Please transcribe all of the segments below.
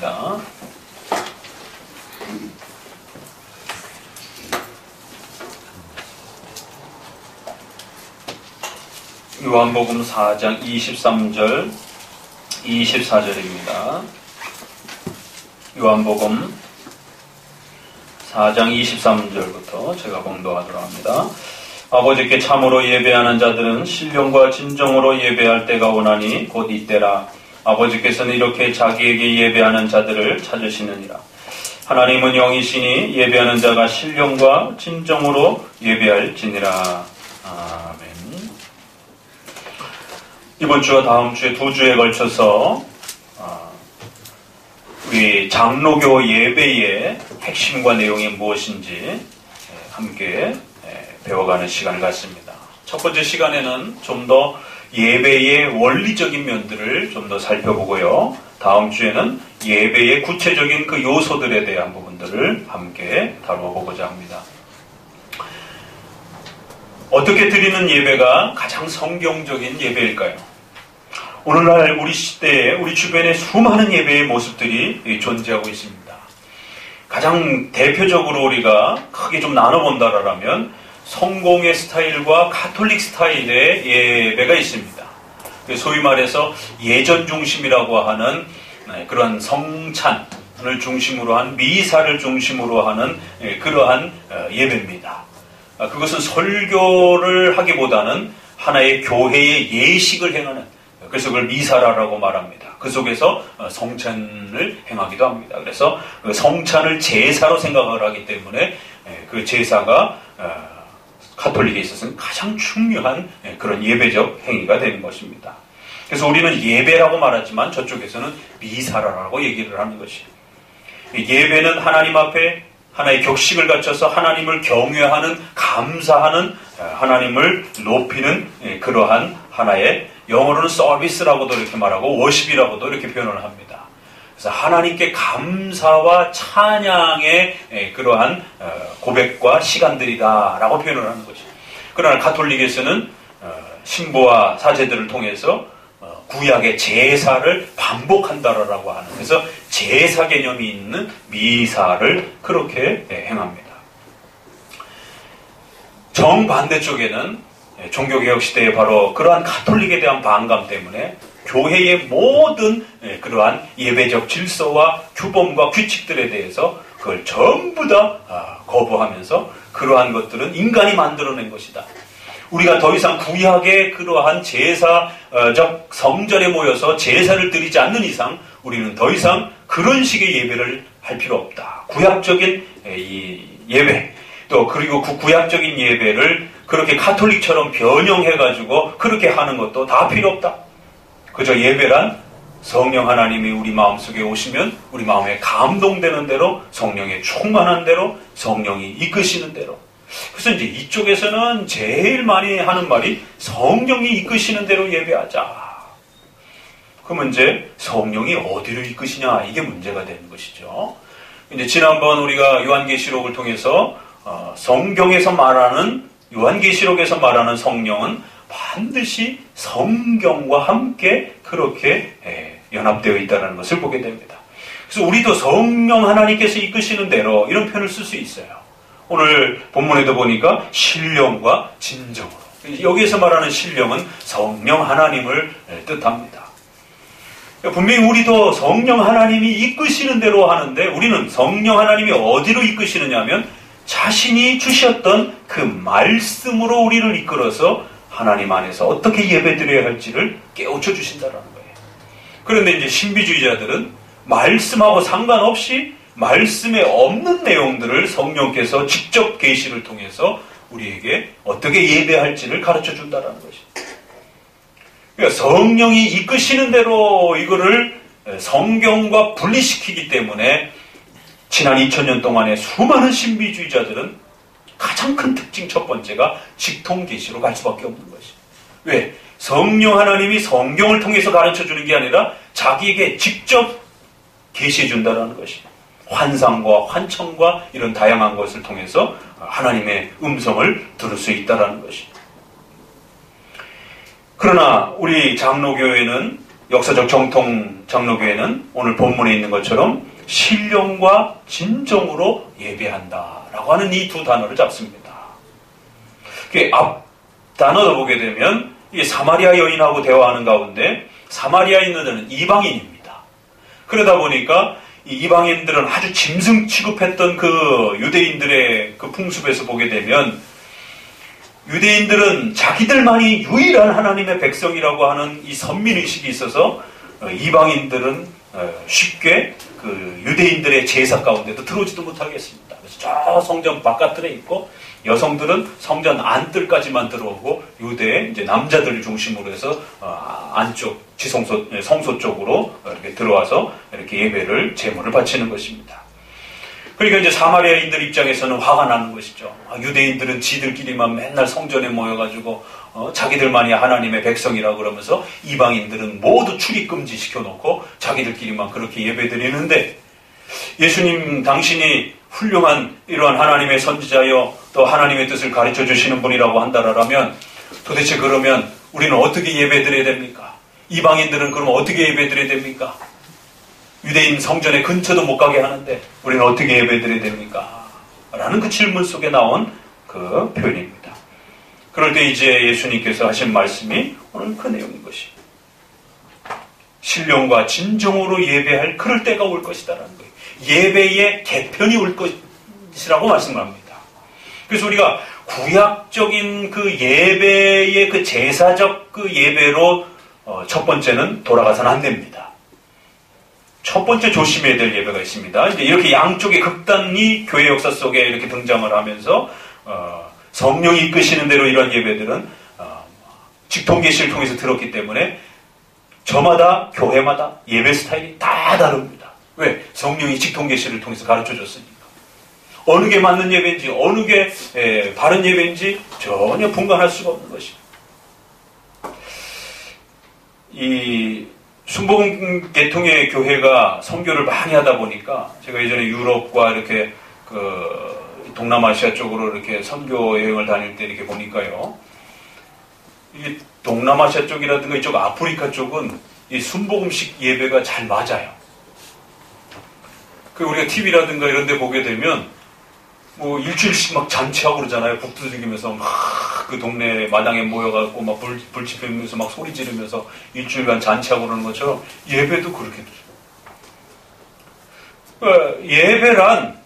하겠습니다. 요한복음 4장 23절 24절입니다. 요한복음 4장 23절부터 제가 봉독하도록 합니다. 아버지께 참으로 예배하는 자들은 신령과 진정으로 예배할 때가 오나니 곧 이때라. 아버지께서는 이렇게 자기에게 예배하는 자들을 찾으시느니라. 하나님은 영이시니 예배하는 자가 신령과 진정으로 예배할지니라. 아멘. 이번 주와 다음 주에 두 주에 걸쳐서 우리 장로교 예배의 핵심과 내용이 무엇인지 함께 배워가는 시간을 갖습니다. 첫 번째 시간에는 좀 더 예배의 원리적인 면들을 좀 더 살펴보고요. 다음 주에는 예배의 구체적인 그 요소들에 대한 부분들을 함께 다뤄보고자 합니다. 어떻게 드리는 예배가 가장 성경적인 예배일까요? 오늘날 우리 시대에 우리 주변에 수많은 예배의 모습들이 존재하고 있습니다. 가장 대표적으로 우리가 크게 좀 나눠본다라면 성공의 스타일과 가톨릭 스타일의 예배가 있습니다. 소위 말해서 예전 중심이라고 하는 그런 성찬을 중심으로 한 미사를 중심으로 하는 그러한 예배입니다. 그것은 설교를 하기보다는 하나의 교회의 예식을 행하는, 그래서 그걸 미사라고 말합니다. 그 속에서 성찬을 행하기도 합니다. 그래서 성찬을 제사로 생각을 하기 때문에 그 제사가 가톨릭에 있어서는 가장 중요한 그런 예배적 행위가 되는 것입니다. 그래서 우리는 예배라고 말하지만 저쪽에서는 미사라고 얘기를 하는 것이에요. 예배는 하나님 앞에 하나의 격식을 갖춰서 하나님을 경외하는, 감사하는, 하나님을 높이는 그러한 하나의, 영어로는 서비스라고도 이렇게 말하고 워십이라고도 이렇게 표현을 합니다. 그래서 하나님께 감사와 찬양의 그러한 고백과 시간들이다라고 표현을 하는 것이죠. 그러나 가톨릭에서는 신부와 사제들을 통해서 구약의 제사를 반복한다라고 하는, 그래서 제사 개념이 있는 미사를 그렇게 행합니다. 정반대쪽에는 종교개혁 시대에 바로 그러한 가톨릭에 대한 반감 때문에 교회의 모든 그러한 예배적 질서와 규범과 규칙들에 대해서 그걸 전부 다 거부하면서 그러한 것들은 인간이 만들어낸 것이다. 우리가 더 이상 구약의 그러한 제사적 성전에 모여서 제사를 드리지 않는 이상 우리는 더 이상 그런 식의 예배를 할 필요 없다. 구약적인 이 예배, 또 그리고 그 구약적인 예배를 그렇게 가톨릭처럼 변형해가지고 그렇게 하는 것도 다 필요 없다. 그저 예배란 성령 하나님이 우리 마음속에 오시면 우리 마음에 감동되는 대로, 성령에 충만한 대로, 성령이 이끄시는 대로. 그래서 이제 이쪽에서는 제일 많이 하는 말이 성령이 이끄시는 대로 예배하자. 그러면 이제 성령이 어디로 이끄시냐, 이게 문제가 되는 것이죠. 이제 지난번 우리가 요한계시록을 통해서 성경에서 말하는, 요한계시록에서 말하는 성령은 반드시 성경과 함께 그렇게 연합되어 있다는 것을 보게 됩니다. 그래서 우리도 성령 하나님께서 이끄시는 대로 이런 표현을 쓸 수 있어요. 오늘 본문에도 보니까 신령과 진정으로. 여기에서 말하는 신령은 성령 하나님을 뜻합니다. 분명히 우리도 성령 하나님이 이끄시는 대로 하는데, 우리는 성령 하나님이 어디로 이끄시느냐 하면 자신이 주셨던 그 말씀으로 우리를 이끌어서 하나님 안에서 어떻게 예배드려야 할지를 깨우쳐 주신다는 거예요. 그런데 이제 신비주의자들은 말씀하고 상관없이 말씀에 없는 내용들을 성령께서 직접 계시를 통해서 우리에게 어떻게 예배할지를 가르쳐 준다는 것입니다. 그러니까 성령이 이끄시는 대로 이거를 성경과 분리시키기 때문에 지난 2000년 동안에 수많은 신비주의자들은 가장 큰 특징 첫 번째가 직통계시로 갈 수밖에 없는 것이에요. 왜? 성령 하나님이 성경을 통해서 가르쳐 주는 게 아니라 자기에게 직접 계시해 준다는 것이에요. 환상과 환청과 이런 다양한 것을 통해서 하나님의 음성을 들을 수 있다는 것이에요. 그러나 우리 장로교회는 역사적 정통 장로교회는 오늘 본문에 있는 것처럼 신령과 진정으로 예배한다라고 하는 이 두 단어를 잡습니다. 앞 단어를 보게 되면 이 사마리아 여인하고 대화하는 가운데 사마리아인들은 이방인입니다. 그러다 보니까 이 이방인들은 아주 짐승 취급했던 그 유대인들의 그 풍습에서 보게 되면 유대인들은 자기들만이 유일한 하나님의 백성이라고 하는 이 선민의식이 있어서 이방인들은 쉽게 그 유대인들의 제사 가운데도 들어오지도 못하게 했습니다. 그래서 저 성전 바깥들에 있고 여성들은 성전 안뜰까지만 들어오고 유대의 이제 남자들을 중심으로 해서 안쪽 성소 쪽으로 이렇게 들어와서 이렇게 예배를 제물을 바치는 것입니다. 그러니까 이제 사마리아인들 입장에서는 화가 나는 것이죠. 유대인들은 지들끼리만 맨날 성전에 모여가지고 자기들만이 하나님의 백성이라고 그러면서 이방인들은 모두 출입 금지 시켜놓고 자기들끼리만 그렇게 예배드리는데 예수님 당신이 훌륭한 이러한 하나님의 선지자여 또 하나님의 뜻을 가르쳐 주시는 분이라고 한다라면 도대체 그러면 우리는 어떻게 예배드려야 됩니까? 이방인들은 그럼 어떻게 예배드려야 됩니까? 유대인 성전의 근처도 못 가게 하는데 우리는 어떻게 예배드려야 됩니까? 라는 그 질문 속에 나온 그 표현입니다. 그럴 때 이제 예수님께서 하신 말씀이 오늘 그 내용인 것입니다. 신령과 진정으로 예배할 그럴 때가 올 것이다라는 거예요. 예배의 개편이 올 것이라고 말씀합니다. 그래서 우리가 구약적인 그 예배의 그 제사적 그 예배로 첫 번째는 돌아가서는 안 됩니다. 첫 번째 조심해야 될 예배가 있습니다. 이제 이렇게 양쪽의 극단이 교회 역사 속에 이렇게 등장을 하면서 성령이 이끄시는 대로 이런 예배들은 직통계시를 통해서 들었기 때문에 저마다 교회마다 예배 스타일이 다 다릅니다. 왜? 성령이 직통계시를 통해서 가르쳐줬으니까. 어느 게 맞는 예배인지 어느 게 바른 예배인지 전혀 분간할 수가 없는 것입니다. 이 순복음 계통의 교회가 선교를 많이 하다 보니까 제가 예전에 유럽과 이렇게 그 동남아시아 쪽으로 이렇게 선교 여행을 다닐 때 이렇게 보니까요. 이 동남아시아 쪽이라든가 이쪽 아프리카 쪽은 이 순복음식 예배가 잘 맞아요. 그 우리가 TV라든가 이런 데 보게 되면 뭐 일주일씩 막 잔치하고 그러잖아요. 북 두들기면서 막 그 동네 마당에 모여갖고 막 불 지피면서 막 소리 지르면서 일주일간 잔치하고 그러는 것처럼 예배도 그렇게 되죠. 예배란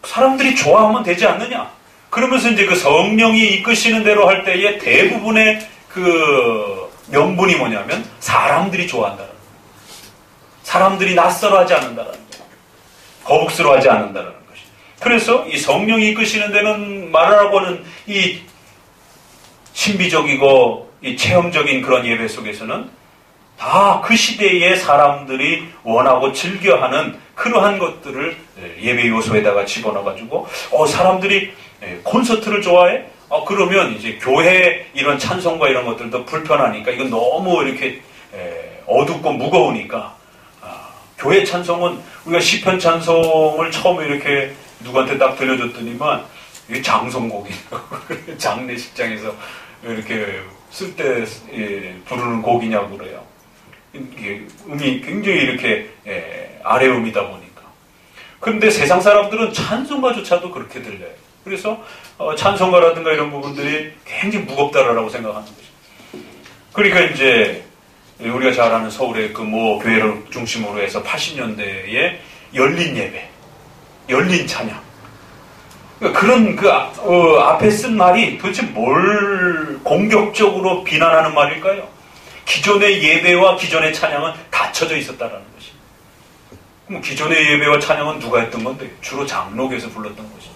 사람들이 좋아하면 되지 않느냐. 그러면서 이제 그 성령이 이끄시는 대로 할 때의 대부분의 그 명분이 뭐냐면 사람들이 좋아한다는 거예요. 사람들이 낯설어하지 않는다는 거예요. 거북스러워하지 않는다는 것이. 그래서 이 성령이 이끄시는 데는 말하라고 하는 이 신비적이고 이 체험적인 그런 예배 속에서는 다 그 시대의 사람들이 원하고 즐겨하는 그러한 것들을 예배 요소에다가 집어넣어가지고 사람들이 콘서트를 좋아해? 그러면 이제 교회 이런 찬송과 이런 것들도 불편하니까 이건 너무 이렇게 어둡고 무거우니까 교회 찬송은 우리가 시편 찬송을 처음에 이렇게 누구한테 딱 들려줬더니만 이게 장성곡이라고 장례식장에서 이렇게 쓸 때 부르는 곡이냐고 그래요. 이게 음이 굉장히 이렇게 아래음이다 보니까. 그런데 세상 사람들은 찬송가조차도 그렇게 들려요. 그래서 찬송가라든가 이런 부분들이 굉장히 무겁다라고 생각하는 거죠. 그러니까 이제 우리가 잘 아는 서울의 그 모 교회를 중심으로 해서 80년대에 열린 예배, 열린 찬양. 그러니까 그런 앞에 쓴 말이 도대체 뭘 공격적으로 비난하는 말일까요? 기존의 예배와 기존의 찬양은 닫혀져 있었다라는 것이. 그럼 기존의 예배와 찬양은 누가 했던 건데? 주로 장로교에서 불렀던 것이죠.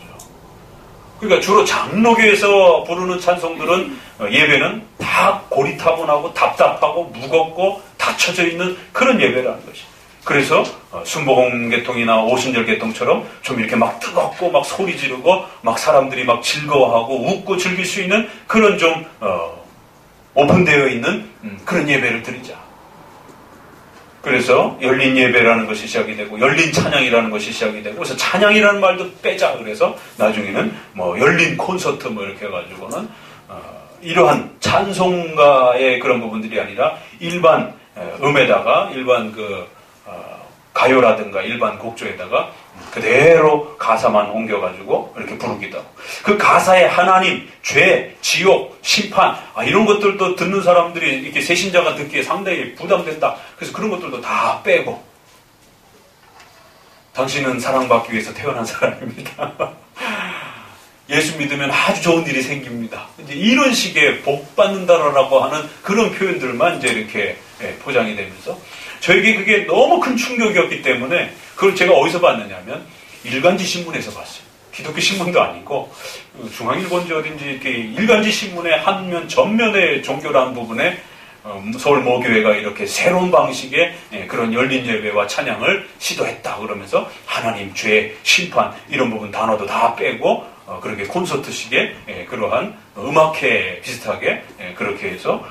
그러니까 주로 장로교에서 부르는 찬송들은 예배는 다 고리타분하고 답답하고 무겁고 닫혀져 있는 그런 예배라는 것이. 그래서 순복음 계통이나 오순절 계통처럼 좀 이렇게 막 뜨겁고 막 소리 지르고 막 사람들이 막 즐거워하고 웃고 즐길 수 있는 그런 좀 오픈되어 있는 그런 예배를 드리자. 그래서 열린 예배라는 것이 시작이 되고 열린 찬양이라는 것이 시작이 되고 그래서 찬양이라는 말도 빼자. 그래서 나중에는 뭐 열린 콘서트 뭐 이렇게 해가지고는 이러한 찬송가의 그런 부분들이 아니라 일반 음에다가 일반 가요라든가 일반 곡조에다가 그대로 가사만 옮겨가지고 이렇게 부르기도 하고, 그 가사에 하나님, 죄, 지옥, 심판, 이런 것들도 듣는 사람들이 이렇게 새신자가 듣기에 상당히 부담된다. 그래서 그런 것들도 다 빼고, 당신은 사랑받기 위해서 태어난 사람입니다. 예수 믿으면 아주 좋은 일이 생깁니다. 이제 이런 식의 복 받는다라고 하는 그런 표현들만 이제 이렇게 포장이 되면서, 저에게 그게 너무 큰 충격이었기 때문에 그걸 제가 어디서 봤느냐면 일간지 신문에서 봤어요. 기독교 신문도 아니고 중앙일보인지 어딘지 이렇게 일간지 신문의 한면 전면의 종교라는 부분에 서울 모교회가 이렇게 새로운 방식의 그런 열린 예배와 찬양을 시도했다 그러면서 하나님, 죄, 심판 이런 부분 단어도 다 빼고 그렇게 콘서트식의 그러한 음악회 비슷하게 그렇게 해서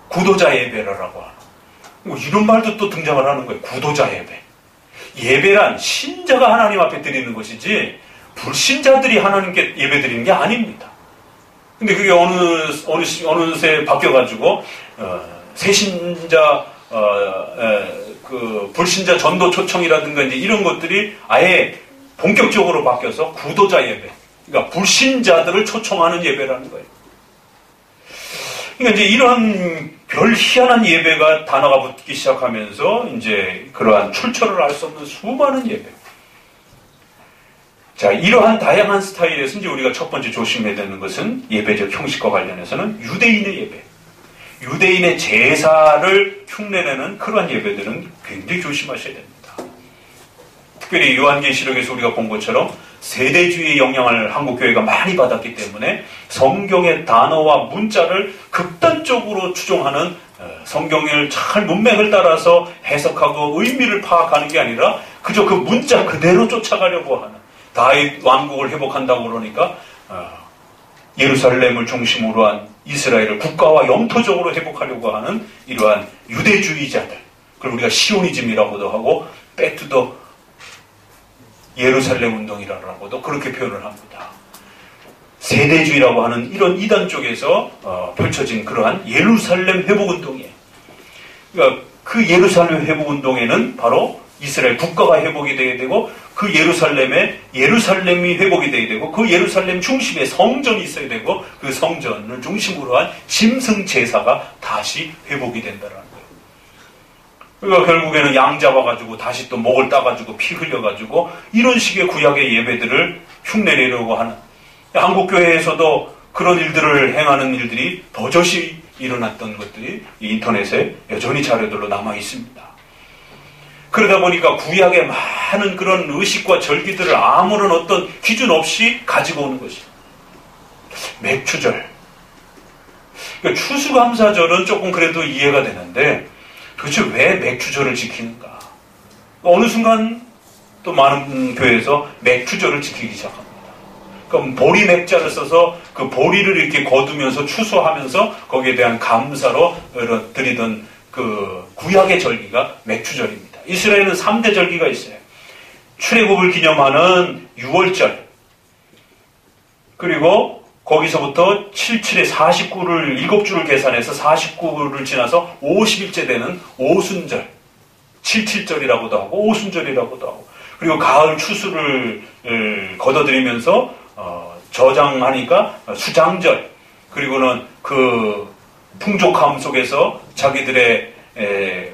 구도자 예배라고 하는 이런 말도 또 등장을 하는 거예요. 구도자 예배. 예배란 신자가 하나님 앞에 드리는 것이지 불신자들이 하나님께 예배 드리는 게 아닙니다. 근데 그게 어느새 바뀌어가지고 새신자 그 불신자 전도 초청이라든가 이제 이런 것들이 아예 본격적으로 바뀌어서 구도자 예배, 그러니까 불신자들을 초청하는 예배라는 거예요. 그러니까 이제 이러한 별 희한한 예배가 단어가 붙기 시작하면서 이제 그러한 출처를 알 수 없는 수많은 예배. 자, 이러한 다양한 스타일에서 이제 우리가 첫 번째 조심해야 되는 것은 예배적 형식과 관련해서는 유대인의 예배. 유대인의 제사를 흉내내는 그러한 예배들은 굉장히 조심하셔야 됩니다. 특별히 요한계시록에서 우리가 본 것처럼 세대주의의 영향을 한국교회가 많이 받았기 때문에 성경의 단어와 문자를 극단적으로 추종하는, 성경을 잘 문맥을 따라서 해석하고 의미를 파악하는 게 아니라 그저 그 문자 그대로 쫓아가려고 하는, 다윗 왕국을 회복한다고 그러니까 예루살렘을 중심으로 한 이스라엘을 국가와 영토적으로 회복하려고 하는 이러한 유대주의자들, 그걸 우리가 시오니즘이라고도 하고 빼투더 예루살렘 운동이라고도 그렇게 표현을 합니다. 세대주의라고 하는 이런 이단 쪽에서 펼쳐진 그러한 예루살렘 회복운동이에요. 그러니까 그 예루살렘 회복운동에는 바로 이스라엘 국가가 회복이 되어야 되고, 그 예루살렘이 회복이 되어야 되고, 그 예루살렘 중심에 성전이 있어야 되고, 그 성전을 중심으로 한 짐승 제사가 다시 회복이 된다는 거예요. 그러니까 결국에는 양 잡아가지고 다시 또 목을 따가지고 피 흘려가지고 이런 식의 구약의 예배들을 흉내내려고 하는, 한국교회에서도 그런 일들을 행하는 일들이 버젓이 일어났던 것들이 인터넷에 여전히 자료들로 남아 있습니다. 그러다 보니까 구약의 많은 그런 의식과 절기들을 아무런 어떤 기준 없이 가지고 오는 것이에요. 맥추절, 그러니까 추수감사절은 조금 그래도 이해가 되는데 도대체 왜 맥추절을 지키는가? 어느 순간 또 많은 교회에서 맥추절을 지키기 시작합니다. 그럼 보리 맥자를 써서 그 보리를 이렇게 거두면서 추수하면서 거기에 대한 감사로 드리던 그 구약의 절기가 맥추절입니다. 이스라엘은 3대 절기가 있어요. 출애굽을 기념하는 6월절, 그리고 거기서부터 77에 49를 7주를 계산해서 49를 지나서 50일째 되는 오순절, 77절이라고도 하고 오순절이라고도 하고, 그리고 가을 추수를 거둬들이면서 저장하니까 수장절, 그리고는 그 풍족함 속에서 자기들의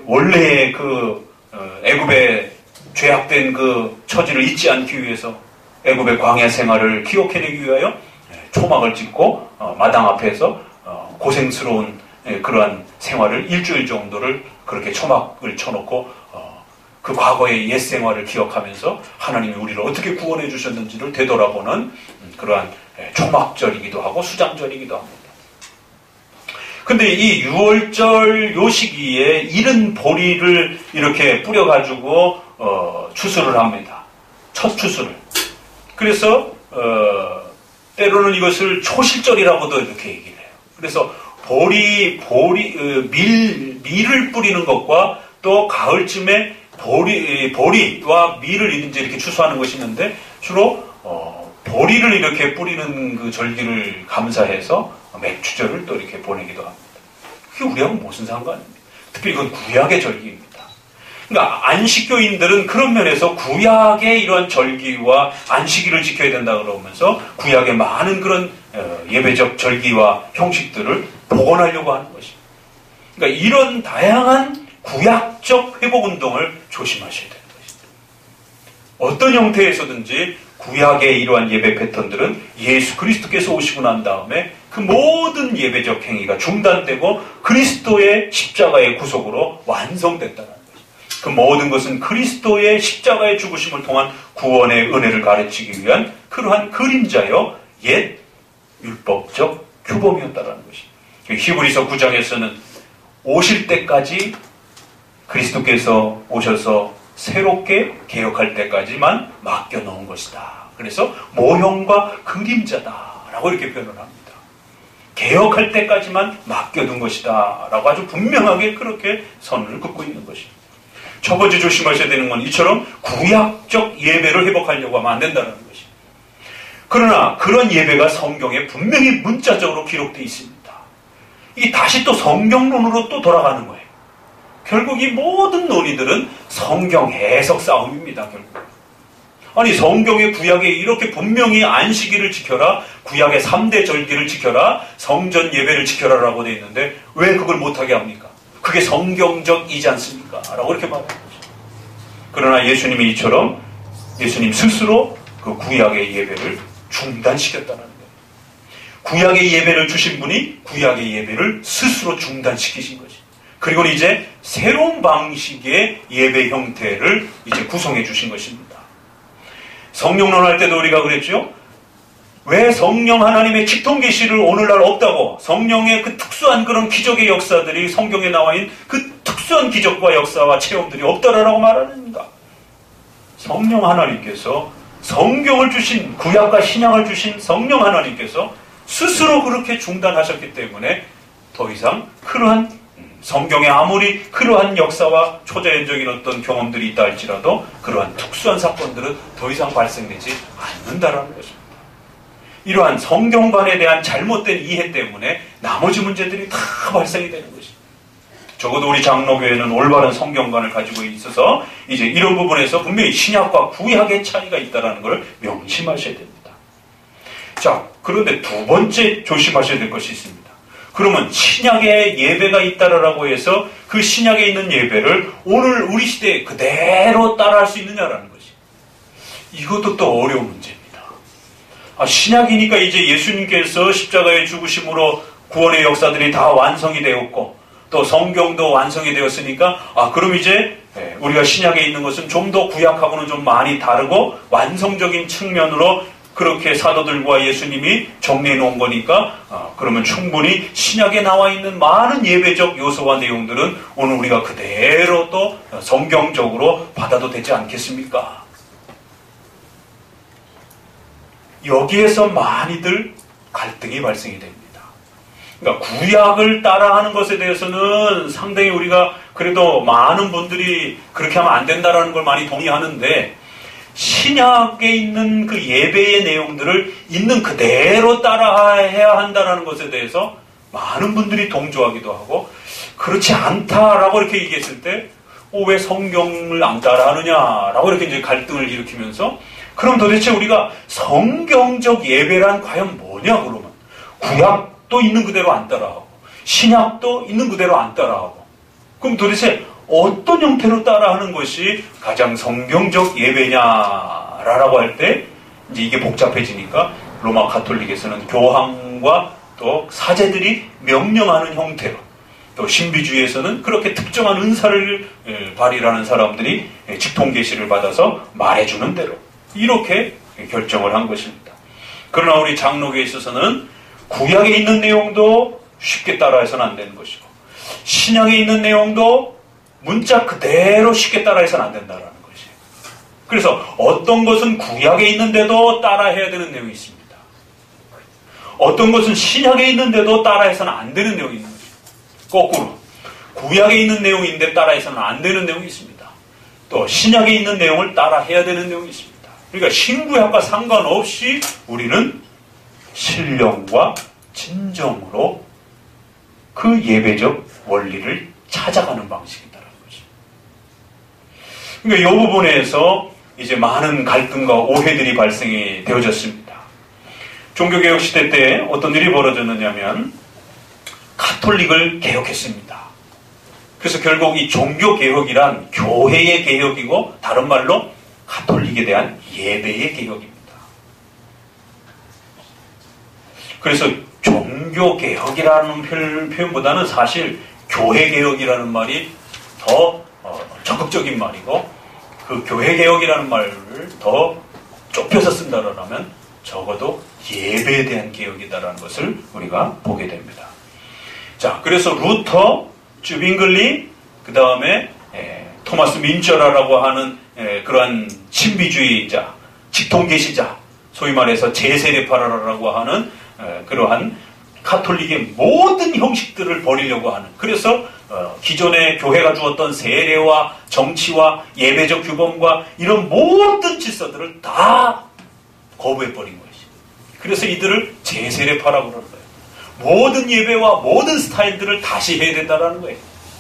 원래의 그 애굽의 죄악된 그 처지를 잊지 않기 위해서 애굽의 광야 생활을 기억해내기 위하여 초막을 짓고 마당 앞에서 고생스러운 그러한 생활을 일주일 정도를 그렇게 초막을 쳐놓고 그 과거의 옛 생활을 기억하면서 하나님이 우리를 어떻게 구원해 주셨는지를 되돌아보는 그러한 초막절이기도 하고 수장절이기도 합니다. 근데 이 6월절 요 시기에 이른 보리를 이렇게 뿌려가지고 추수를 합니다. 첫 추수를. 그래서 때로는 이것을 초실절이라고도 이렇게 얘기를 해요. 그래서 밀을 뿌리는 것과 또 가을쯤에 보리와 밀을 이제 이렇게 추수하는 것이 있는데, 주로 보리를 이렇게 뿌리는 그 절기를 감사해서 맥추절을 또 이렇게 보내기도 합니다. 그게 우리하고 무슨 상관입니까? 특별히 이건 구약의 절기입니다. 그러니까 안식교인들은 그런 면에서 구약의 이런 절기와 안식일을 지켜야 된다 그러면서 구약의 많은 그런 예배적 절기와 형식들을 복원하려고 하는 것입니다. 그러니까 이런 다양한 구약적 회복운동을 조심하셔야 되는 것입니다. 어떤 형태에서든지 구약의 이러한 예배 패턴들은 예수 그리스도께서 오시고 난 다음에 그 모든 예배적 행위가 중단되고 그리스도의 십자가의 구속으로 완성됐다는 것입니다. 그 모든 것은 그리스도의 십자가의 죽으심을 통한 구원의 은혜를 가르치기 위한 그러한 그림자여 옛 율법적 규범이었다는 것입니다. 히브리서 9장에서는 오실 때까지 그리스도께서 오셔서 새롭게 개혁할 때까지만 맡겨놓은 것이다. 그래서 모형과 그림자다라고 이렇게 표현을 합니다. 개혁할 때까지만 맡겨둔 것이다 라고 아주 분명하게 그렇게 선을 긋고 있는 것입니다. 첫 번째 조심하셔야 되는 건 이처럼 구약적 예배를 회복하려고 하면 안 된다는 것입니다. 그러나 그런 예배가 성경에 분명히 문자적으로 기록되어 있습니다. 이게 다시 또 성경론으로 또 돌아가는 거예요. 결국 이 모든 논의들은 성경 해석 싸움입니다. 결국. 아니 성경의 구약에 이렇게 분명히 안식일을 지켜라, 구약의 3대 절기를 지켜라, 성전 예배를 지켜라라고 되어 있는데 왜 그걸 못하게 합니까? 그게 성경적이지 않습니까? 라고 이렇게 말하는 거죠. 그러나 예수님이 이처럼 예수님 스스로 그 구약의 예배를 중단시켰다는 거예요. 구약의 예배를 주신 분이 구약의 예배를 스스로 중단시키신 거지. 그리고 이제 새로운 방식의 예배 형태를 이제 구성해 주신 것입니다. 성령론 할 때도 우리가 그랬죠? 왜 성령 하나님의 직통 계시를 오늘날 없다고? 성령의 그 특수한 그런 기적의 역사들이 성경에 나와 있는 그 특수한 기적과 역사와 체험들이 없다라고 말하는가? 성령 하나님께서 성경을 주신 구약과 신약을 주신 성령 하나님께서 스스로 그렇게 중단하셨기 때문에 더 이상 그러한 성경에 아무리 그러한 역사와 초자연적인 어떤 경험들이 있다 할지라도 그러한 특수한 사건들은 더 이상 발생되지 않는다라는 것입니다. 이러한 성경관에 대한 잘못된 이해 때문에 나머지 문제들이 다 발생이 되는 것입니다. 적어도 우리 장로교회는 올바른 성경관을 가지고 있어서 이제 이런 부분에서 분명히 신약과 구약의 차이가 있다는 걸 명심하셔야 됩니다. 자, 그런데 두 번째 조심하셔야 될 것이 있습니다. 그러면 신약의 예배가 있다라고 해서 그 신약에 있는 예배를 오늘 우리 시대에 그대로 따라할 수 있느냐라는 것이. 이것도 또 어려운 문제입니다. 신약이니까 이제 예수님께서 십자가의 죽으심으로 구원의 역사들이 다 완성이 되었고 또 성경도 완성이 되었으니까 그럼 이제 우리가 신약에 있는 것은 좀 더 구약하고는 좀 많이 다르고 완성적인 측면으로 그렇게 사도들과 예수님이 정리해 놓은 거니까 그러면 충분히 신약에 나와 있는 많은 예배적 요소와 내용들은 오늘 우리가 그대로 또 성경적으로 받아도 되지 않겠습니까? 여기에서 많이들 갈등이 발생이 됩니다. 그러니까 구약을 따라하는 것에 대해서는 상당히 우리가 그래도 많은 분들이 그렇게 하면 안 된다라는 걸 많이 동의하는데 신약에 있는 그 예배의 내용들을 있는 그대로 따라해야 한다는 것에 대해서 많은 분들이 동조하기도 하고 그렇지 않다라고 이렇게 얘기했을 때 왜 성경을 안 따라하느냐라고 이렇게 이제 갈등을 일으키면서 그럼 도대체 우리가 성경적 예배란 과연 뭐냐 그러면 구약도 있는 그대로 안 따라하고 신약도 있는 그대로 안 따라하고 그럼 도대체 어떤 형태로 따라하는 것이 가장 성경적 예배냐라고 할 때 이제 이게 복잡해지니까 로마 가톨릭에서는 교황과 또 사제들이 명령하는 형태로 또 신비주의에서는 그렇게 특정한 은사를 발휘하는 사람들이 직통계시를 받아서 말해주는 대로 이렇게 결정을 한 것입니다. 그러나 우리 장로교에 있어서는 구약에 있는 내용도 쉽게 따라해서는 안 되는 것이고 신약에 있는 내용도 문자 그대로 쉽게 따라해서는 안 된다는 것이에요. 그래서 어떤 것은 구약에 있는데도 따라해야 되는 내용이 있습니다. 어떤 것은 신약에 있는데도 따라해서는 안 되는 내용이 있는 것이에요. 거꾸로 구약에 있는 내용인데 따라해서는 안 되는 내용이 있습니다. 또 신약에 있는 내용을 따라해야 되는 내용이 있습니다. 그러니까 신구약과 상관없이 우리는 신령과 진정으로 그 예배적 원리를 찾아가는 방식이다라는 거죠. 그러니까 이 부분에서 이제 많은 갈등과 오해들이 발생이 되어졌습니다. 종교개혁 시대 때 어떤 일이 벌어졌느냐면 가톨릭을 개혁했습니다. 그래서 결국 이 종교개혁이란 교회의 개혁이고 다른 말로 가톨릭에 대한 예배의 개혁입니다. 그래서 종교개혁이라는 표현보다는 사실 교회개혁이라는 말이 더 적극적인 말이고 그 교회개혁이라는 말을 더 좁혀서 쓴다라면 적어도 예배에 대한 개혁이다라는 것을 우리가 보게 됩니다. 자, 그래서 루터, 쯔빙글리, 그 다음에 토마스 민처라라고 하는 그러한 신비주의자, 직통계시자, 소위 말해서 제세례파라라고 하는 그러한 가톨릭의 모든 형식들을 버리려고 하는, 그래서 기존의 교회가 주었던 세례와 정치와 예배적 규범과 이런 모든 질서들을 다 거부해버린 것이. 그래서 이들을 제세례파라고 그러는 거예요. 모든 예배와 모든 스타일들을 다시 해야 된다는 거예요.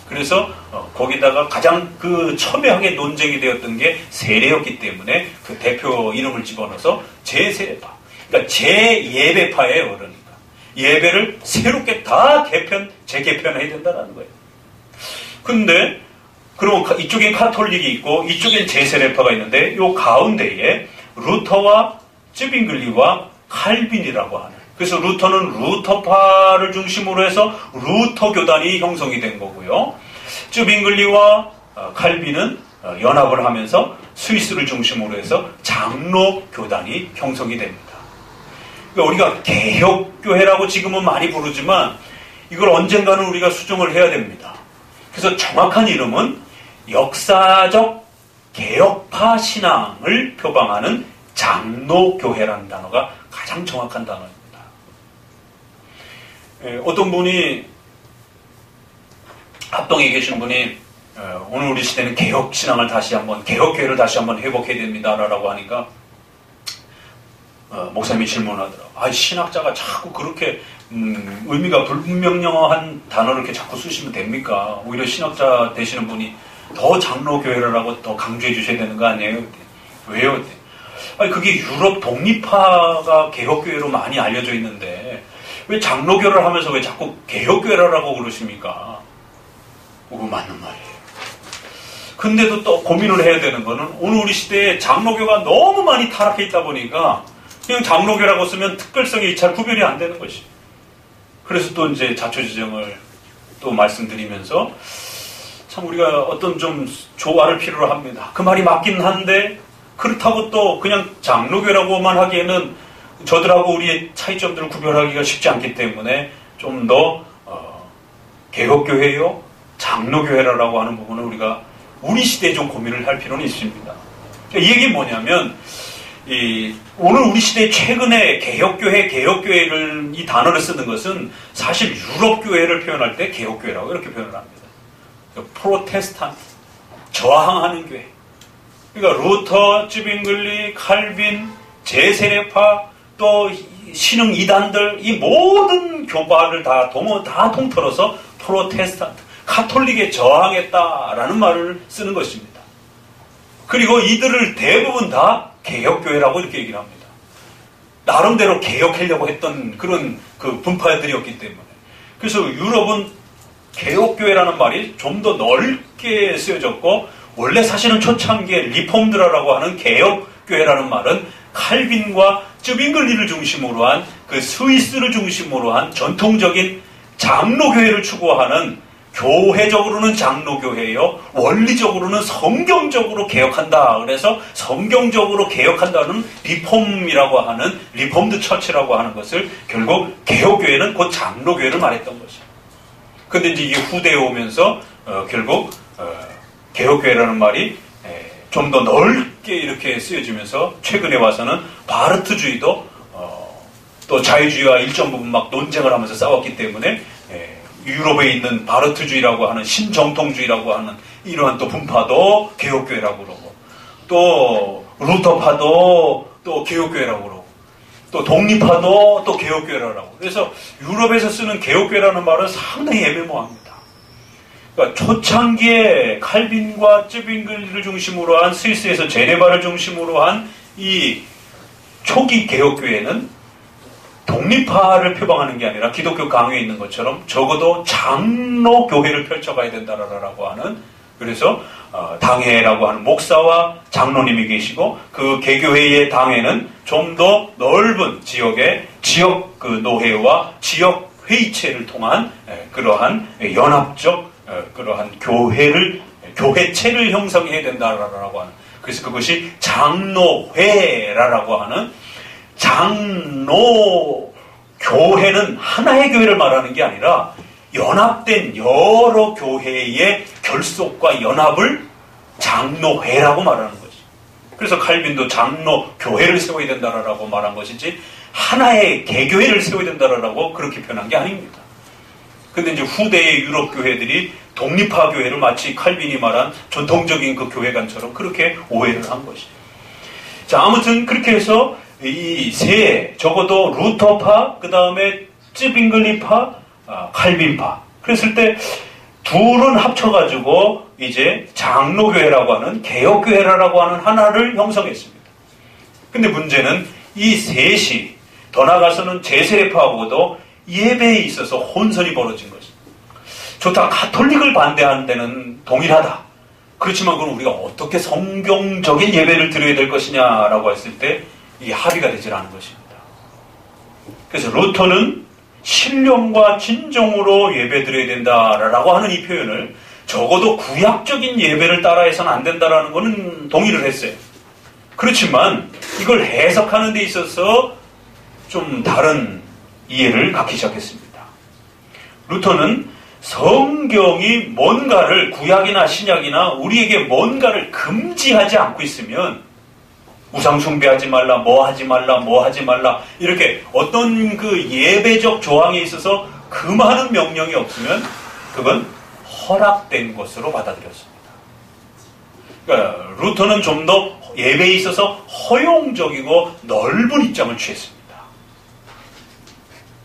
그래서 거기다가 가장 그 첨예하게 논쟁이 되었던 게 세례였기 때문에 그 대표 이름을 집어넣어서 제세례파. 그러니까 제예배파예요. 그러니까 예배를 새롭게 다 재개편해야 된다는 거예요. 근데 그럼 이쪽엔 카톨릭이 있고 이쪽엔 제세례파가 있는데 이 가운데에 루터와 쯔빙글리와 칼빈이라고 하는, 그래서 루터는 루터파를 중심으로 해서 루터 교단이 형성이 된 거고요. 쯔빙글리와 칼빈은 연합을 하면서 스위스를 중심으로 해서 장로 교단이 형성이 됩니다. 그러니까 우리가 개혁교회라고 지금은 많이 부르지만 이걸 언젠가는 우리가 수정을 해야 됩니다. 그래서 정확한 이름은 역사적 개혁파 신앙을 표방하는 장로교회라는 단어가 가장 정확한 단어입니다. 어떤 분이, 합동에 계신 분이 오늘 우리 시대는 개혁신앙을 다시 한번, 개혁교회를 다시 한번 회복해야 됩니다라고 하니까 목사님이 질문하더라고요. 신학자가 자꾸 그렇게 의미가 불명령한 단어를 이렇게 자꾸 쓰시면 됩니까? 오히려 신학자 되시는 분이 더 장로교회라고 더 강조해 주셔야 되는 거 아니에요? 왜요? 그게 유럽 독립파가 개혁교회로 많이 알려져 있는데 왜 장로교를 하면서 왜 자꾸 개혁교회라고 그러십니까? 맞는 말이에요. 근데도 또 고민을 해야 되는 거는 오늘 우리 시대에 장로교가 너무 많이 타락해 있다 보니까 그냥 장로교라고 쓰면 특별성이 잘 구별이 안 되는 것이. 그래서 또 이제 자초지정을 또 말씀드리면서 참 우리가 어떤 좀 조화를 필요로 합니다. 그 말이 맞긴 한데 그렇다고 또 그냥 장로교라고만 하기에는 저들하고 우리의 차이점들을 구별하기가 쉽지 않기 때문에 좀 더 개혁교회요, 장로교회라고 하는 부분을 우리가 우리 시대에 좀 고민을 할 필요는 있습니다. 이 얘기는 뭐냐면 오늘 우리 시대 최근에 개혁교회를 이 단어를 쓰는 것은 사실 유럽교회를 표현할 때 개혁교회라고 이렇게 표현을 합니다. 프로테스탄트, 저항하는 교회. 그러니까 루터, 쯔빙글리, 칼빈, 제세례파, 또 신흥 이단들, 이 모든 교파를 다 통틀어서 프로테스탄트, 가톨릭에 저항했다라는 말을 쓰는 것입니다. 그리고 이들을 대부분 다 개혁교회라고 이렇게 얘기를 합니다. 나름대로 개혁하려고 했던 그런 그 분파들이었기 때문에. 그래서 유럽은 개혁교회라는 말이 좀 더 넓게 쓰여졌고, 원래 사실은 초창기에 리폼드라라고 하는 개혁교회라는 말은 칼빈과 쯔빙글리를 중심으로 한 그 스위스를 중심으로 한 전통적인 장로교회를 추구하는, 교회적으로는 장로교회요, 원리적으로는 성경적으로 개혁한다. 그래서 성경적으로 개혁한다는 리폼이라고 하는, 리폼드 처치라고 하는 것을 결국 개혁교회는 곧 장로교회를 말했던 것이죠. 근데 이제 이게 후대에 오면서 결국 개혁교회라는 말이 좀 더 넓게 이렇게 쓰여지면서 최근에 와서는 바르트주의도 또 자유주의와 일정 부분 막 논쟁을 하면서 싸웠기 때문에 유럽에 있는 바르트주의라고 하는 신정통주의라고 하는 이러한 또 분파도 개혁교회라고 그러고, 또 루터파도 또 개혁교회라고 그러고, 또 독립파도 또 개혁교회라고. 그래서 유럽에서 쓰는 개혁교회라는 말은 상당히 애매모호합니다. 그러니까 초창기에 칼빈과 쯔빙글리를 중심으로 한 스위스에서 제네바를 중심으로 한 이 초기 개혁교회는 독립화를 표방하는 게 아니라 기독교 강요에 있는 것처럼 적어도 장로교회를 펼쳐가야 된다라고 하는, 그래서 당회라고 하는 목사와 장로님이 계시고 그 개교회의 당회는 좀 더 넓은 지역의 지역 그 노회와 지역 회의체를 통한 그러한 연합적 그러한 교회체를 형성해야 된다라고 하는, 그래서 그것이 장로회라고 하는, 장로교회는 하나의 교회를 말하는 게 아니라 연합된 여러 교회의 결속과 연합을 장로회라고 말하는 거지. 그래서 칼빈도 장로교회를 세워야 된다라고 말한 것이지 하나의 개교회를 세워야 된다라고 그렇게 표현한 게 아닙니다. 근데 이제 후대의 유럽 교회들이 독립화 교회를 마치 칼빈이 말한 전통적인 그 교회관처럼 그렇게 오해를 한 것이죠. 자, 아무튼 그렇게 해서 이 적어도 루터파, 그 다음에 쯔빙글리파, 칼빈파. 그랬을 때 둘은 합쳐가지고 이제 장로교회라고 하는, 개혁교회라고 하는 하나를 형성했습니다. 근데 문제는 이 셋이 더 나아가서는 제세례파하고도 예배에 있어서 혼선이 벌어진 것입니다. 좋다, 가톨릭을 반대하는 데는 동일하다. 그렇지만 그럼 우리가 어떻게 성경적인 예배를 드려야 될 것이냐라고 했을 때 이게 합의가 되질 않은 것입니다. 그래서 루터는 신령과 진정으로 예배 드려야 된다라고 하는 이 표현을 적어도 구약적인 예배를 따라해서는 안 된다라는 것은 동의를 했어요. 그렇지만 이걸 해석하는 데 있어서 좀 다른 이해를 갖기 시작했습니다. 루터는 성경이 뭔가를, 구약이나 신약이나 우리에게 뭔가를 금지하지 않고 있으면, 우상 숭배하지 말라, 뭐 하지 말라, 뭐 하지 말라, 이렇게 어떤 그 예배적 조항에 있어서 금하는 명령이 없으면 그건 허락된 것으로 받아들였습니다. 그러니까 루터는 좀 더 예배에 있어서 허용적이고 넓은 입장을 취했습니다.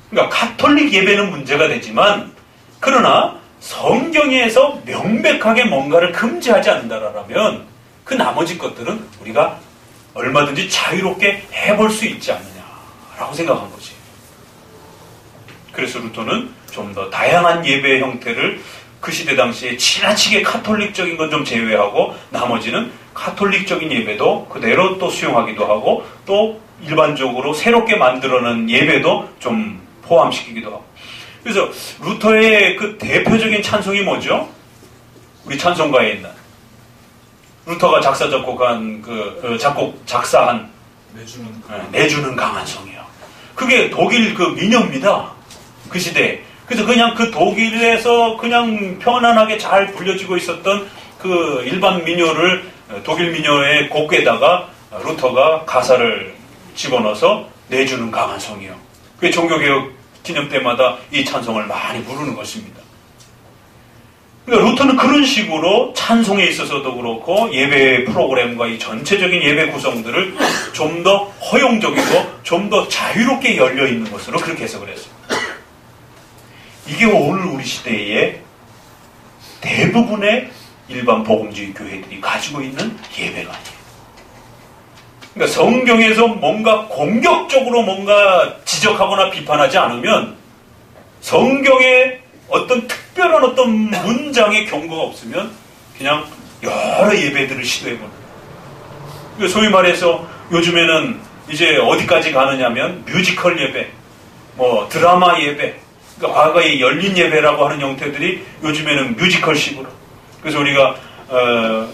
그러니까 가톨릭 예배는 문제가 되지만, 그러나 성경에서 명백하게 뭔가를 금지하지 않는다라면 그 나머지 것들은 우리가 얼마든지 자유롭게 해볼 수 있지 않느냐라고 생각한 거지. 그래서 루터는 좀 더 다양한 예배 형태를 그 시대 당시에 지나치게 가톨릭적인 건 좀 제외하고 나머지는 가톨릭적인 예배도 그대로 또 수용하기도 하고, 또 일반적으로 새롭게 만들어낸 예배도 좀 포함시키기도 하고. 그래서 루터의 그 대표적인 찬송이 뭐죠? 우리 찬송가에 있는, 루터가 작사한 내주는 강한 성이요. 그게 독일 그 민요입니다. 그 시대에. 그래서 그냥 그 독일에서 그냥 편안하게 잘 불려지고 있었던 그 일반 민요를 독일 민요의 곡에다가 루터가 가사를 집어넣어서 내주는 강한 성이요. 그게 종교개혁 기념 때마다 이 찬송을 많이 부르는 것입니다. 그러니까 루터는 그런 식으로 찬송에 있어서도 그렇고 예배 프로그램과 이 전체적인 예배 구성들을 좀 더 허용적이고 좀 더 자유롭게 열려있는 것으로 그렇게 해석을 했습니다. 이게 오늘 우리 시대의 대부분의 일반 복음주의 교회들이 가지고 있는 예배가 아니에요. 그러니까 성경에서 뭔가 공격적으로 뭔가 지적하거나 비판하지 않으면, 성경에 어떤 특별한 어떤 문장의 경고가 없으면 그냥 여러 예배들을 시도해보는 거예요. 그러니까 소위 말해서 요즘에는 이제 어디까지 가느냐면 뮤지컬 예배, 뭐 드라마 예배, 그러니까 과거에 열린 예배라고 하는 형태들이 요즘에는 뮤지컬식으로. 그래서 우리가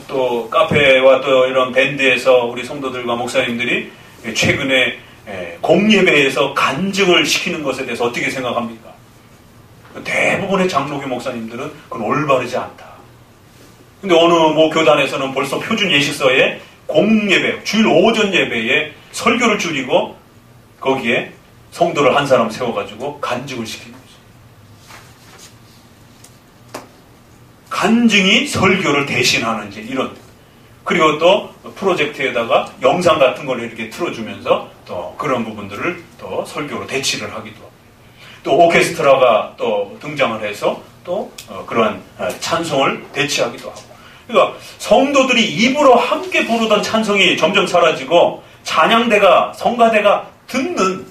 또 카페와 또 이런 밴드에서 우리 성도들과 목사님들이 최근에 공예배에서 간증을 시키는 것에 대해서 어떻게 생각합니까? 대부분의 장로교 목사님들은 그건 올바르지 않다. 근데 어느 뭐 교단에서는 벌써 표준 예식서에 공예배, 주일 오전 예배에 설교를 줄이고 거기에 성도를 한 사람 세워가지고 간증을 시키는 거죠. 간증이 설교를 대신하는 이제 이런. 그리고 또 프로젝트에다가 영상 같은 걸 이렇게 틀어주면서 또 그런 부분들을 또 설교로 대치를 하기도 하고. 또 오케스트라가 또 등장을 해서 또 그러한 찬송을 대체하기도 하고. 그러니까 성도들이 입으로 함께 부르던 찬송이 점점 사라지고 찬양대가 성가대가 듣는,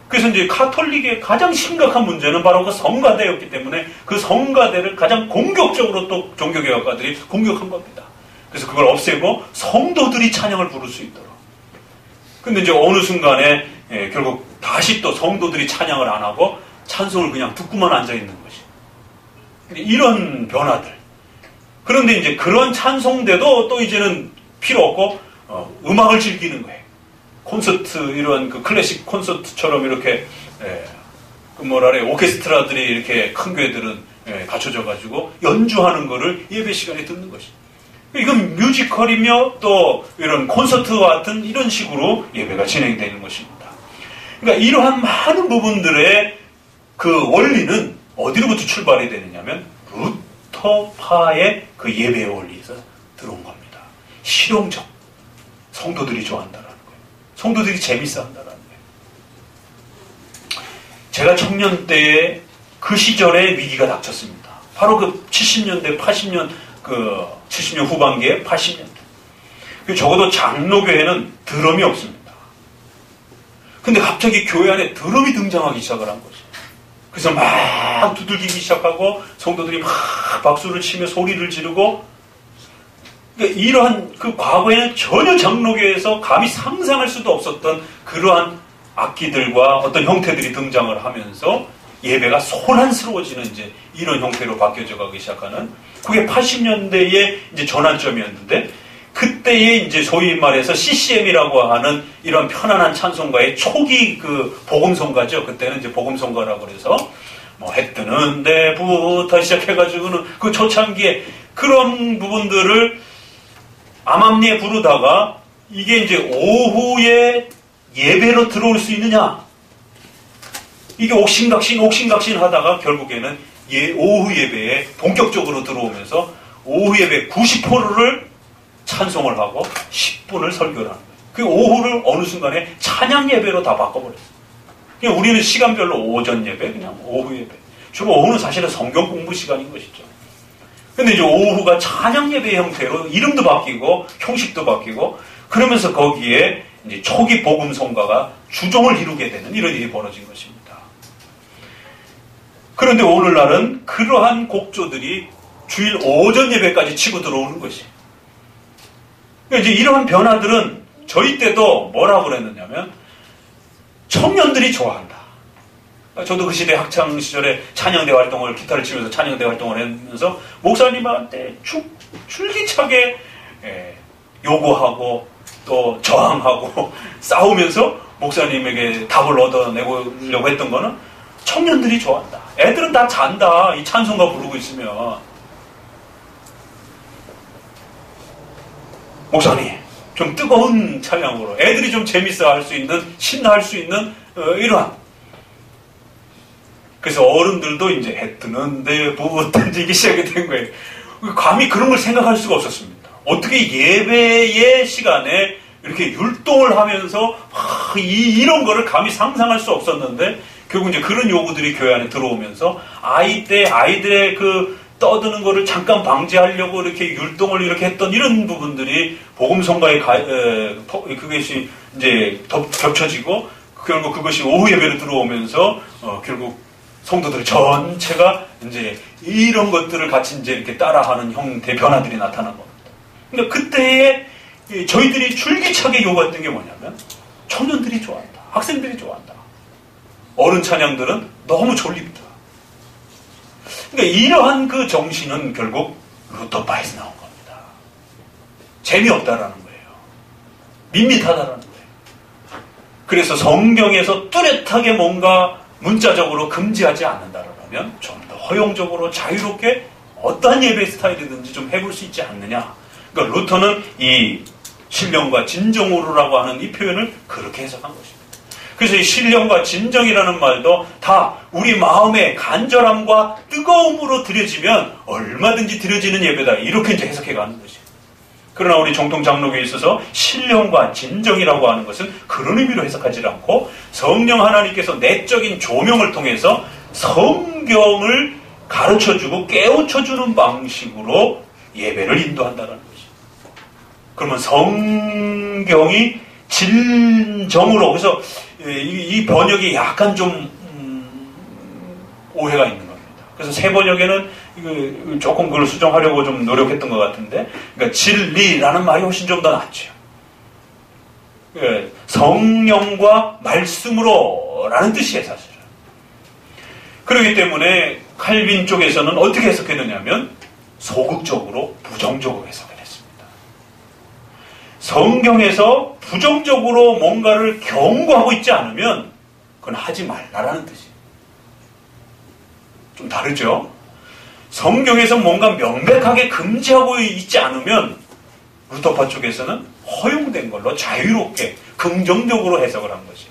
그래서 이제 가톨릭의 가장 심각한 문제는 바로 그 성가대였기 때문에 그 성가대를 가장 공격적으로 또 종교개혁가들이 공격한 겁니다. 그래서 그걸 없애고 성도들이 찬양을 부를 수 있도록. 근데 이제 어느 순간에 결국 다시 또 성도들이 찬양을 안 하고 찬송을 그냥 듣고만 앉아 있는 것이. 이런 변화들. 그런데 이제 그런 찬송대도 또 이제는 필요 없고 음악을 즐기는 거예요. 콘서트, 이런 그 클래식 콘서트처럼 이렇게 그 뭐랄래 오케스트라들이 이렇게 큰 교회들은 갖춰져 가지고 연주하는 거를 예배 시간에 듣는 것이. 이건 뮤지컬이며 또 이런 콘서트와 같은 이런 식으로 예배가 진행되는 것입니다. 그러니까 이러한 많은 부분들의 그 원리는 어디로부터 출발이 되느냐면 루터파의 그 예배의 원리에서 들어온 겁니다. 실용적. 성도들이 좋아한다라는 거예요. 성도들이 재밌어 한다라는 거예요. 제가 청년 때에 그 시절에 위기가 닥쳤습니다. 바로 그 70년대, 80년, 70년 후반기에 80년대. 적어도 장로교회는 드럼이 없습니다. 근데 갑자기 교회 안에 드럼이 등장하기 시작을 한 거죠. 그래서 막 두들기기 시작하고 성도들이 막 박수를 치며 소리를 지르고, 그러니까 이러한 그 과거에는 전혀 장로교회에서 감히 상상할 수도 없었던 그러한 악기들과 어떤 형태들이 등장을 하면서 예배가 소란스러워지는 이제 이런 형태로 바뀌어져 가기 시작하는, 그게 80년대의 이제 전환점이었는데, 그때에 이제 소위 말해서 CCM이라고 하는 이런 편안한 찬송가의 초기 그 복음성가죠. 그때는 이제 복음성가라고 그래서 뭐 해 뜨는 데부터 시작해가지고는 그 초창기에 그런 부분들을 암암리에 부르다가 이게 이제 오후에 예배로 들어올 수 있느냐, 이게 옥신각신 하다가 결국에는 오후 예배에 본격적으로 들어오면서 오후 예배 90%를 찬송을 하고 10분을 설교를 하는 거예요. 그 오후를 어느 순간에 찬양 예배로 다 바꿔버렸어요. 그냥 우리는 시간별로 오전 예배, 그냥 오후 예배. 주로 오후는 사실은 성경 공부 시간인 것이죠. 근데 이제 오후가 찬양 예배 형태로 이름도 바뀌고 형식도 바뀌고, 그러면서 거기에 이제 초기 복음 성가가 주종을 이루게 되는 이런 일이 벌어진 것입니다. 그런데 오늘날은 그러한 곡조들이 주일 오전 예배까지 치고 들어오는 것이에요. 이제 이러한 변화들은 저희 때도 뭐라고 그랬느냐면 청년들이 좋아한다. 저도 그 시대 학창 시절에 찬양대 활동을, 기타를 치면서 찬양대 활동을 하면서 목사님한테 줄기차게 요구하고 또 저항하고 싸우면서 목사님에게 답을 얻어내려고 했던 거는 청년들이 좋아한다. 애들은 다 잔다. 이 찬송가 부르고 있으면. 목사님, 좀 뜨거운 찬양으로 애들이 좀 재밌어 할 수 있는, 신나할 수 있는 이러한. 그래서 어른들도 이제 해 뜨는데 부부 던지기 시작이 된 거예요. 감히 그런 걸 생각할 수가 없었습니다. 어떻게 예배의 시간에 이렇게 율동을 하면서 이런 거를 감히 상상할 수 없었는데, 결국 이제 그런 요구들이 교회 안에 들어오면서 아이들의 그 떠드는 거를 잠깐 방지하려고 이렇게 율동을 이렇게 했던 이런 부분들이 복음성가에 그것이 이제 겹쳐지고, 결국 그것이 오후 예배로 들어오면서 결국 성도들 전체가 이제 이런 것들을 같이 이제 이렇게 따라하는 형태 변화들이 나타난 겁니다. 근데 그때에 저희들이 줄기차게 요구했던 게 뭐냐면 청년들이 좋아한다, 학생들이 좋아한다, 어른 찬양들은 너무 졸립다. 그러니까 이러한 그 정신은 결국 루터파에서 나온 겁니다. 재미없다라는 거예요. 밋밋하다라는 거예요. 그래서 성경에서 뚜렷하게 뭔가 문자적으로 금지하지 않는다라면 좀 더 허용적으로 자유롭게 어떠한 예배 스타일이든지 좀 해볼 수 있지 않느냐. 그러니까 루터는 이 신령과 진정으로라고 하는 이 표현을 그렇게 해석한 것입니다. 그래서 이 신령과 진정이라는 말도 다 우리 마음의 간절함과 뜨거움으로 드려지면 얼마든지 드려지는 예배다, 이렇게 이제 해석해가는 것이에요. 그러나 우리 정통 장로교에 있어서 신령과 진정이라고 하는 것은 그런 의미로 해석하지 않고 성령 하나님께서 내적인 조명을 통해서 성경을 가르쳐주고 깨우쳐주는 방식으로 예배를 인도한다는 거죠. 그러면 성경이 진정으로, 그래서 이 번역이 약간 좀 오해가 있는 겁니다. 그래서 새 번역에는 조금 그걸 수정하려고 좀 노력했던 것 같은데, 그러니까 진리라는 말이 훨씬 좀 더 낫죠. 성령과 말씀으로 라는 뜻이에요, 사실은. 그렇기 때문에 칼빈 쪽에서는 어떻게 해석했느냐면 소극적으로 부정적으로 해석을 했습니다. 성경에서 부정적으로 뭔가를 경고하고 있지 않으면 그건 하지 말라라는 뜻이에요. 좀 다르죠? 성경에서 뭔가 명백하게 금지하고 있지 않으면 루터파 쪽에서는 허용된 걸로 자유롭게 긍정적으로 해석을 한 것이에요.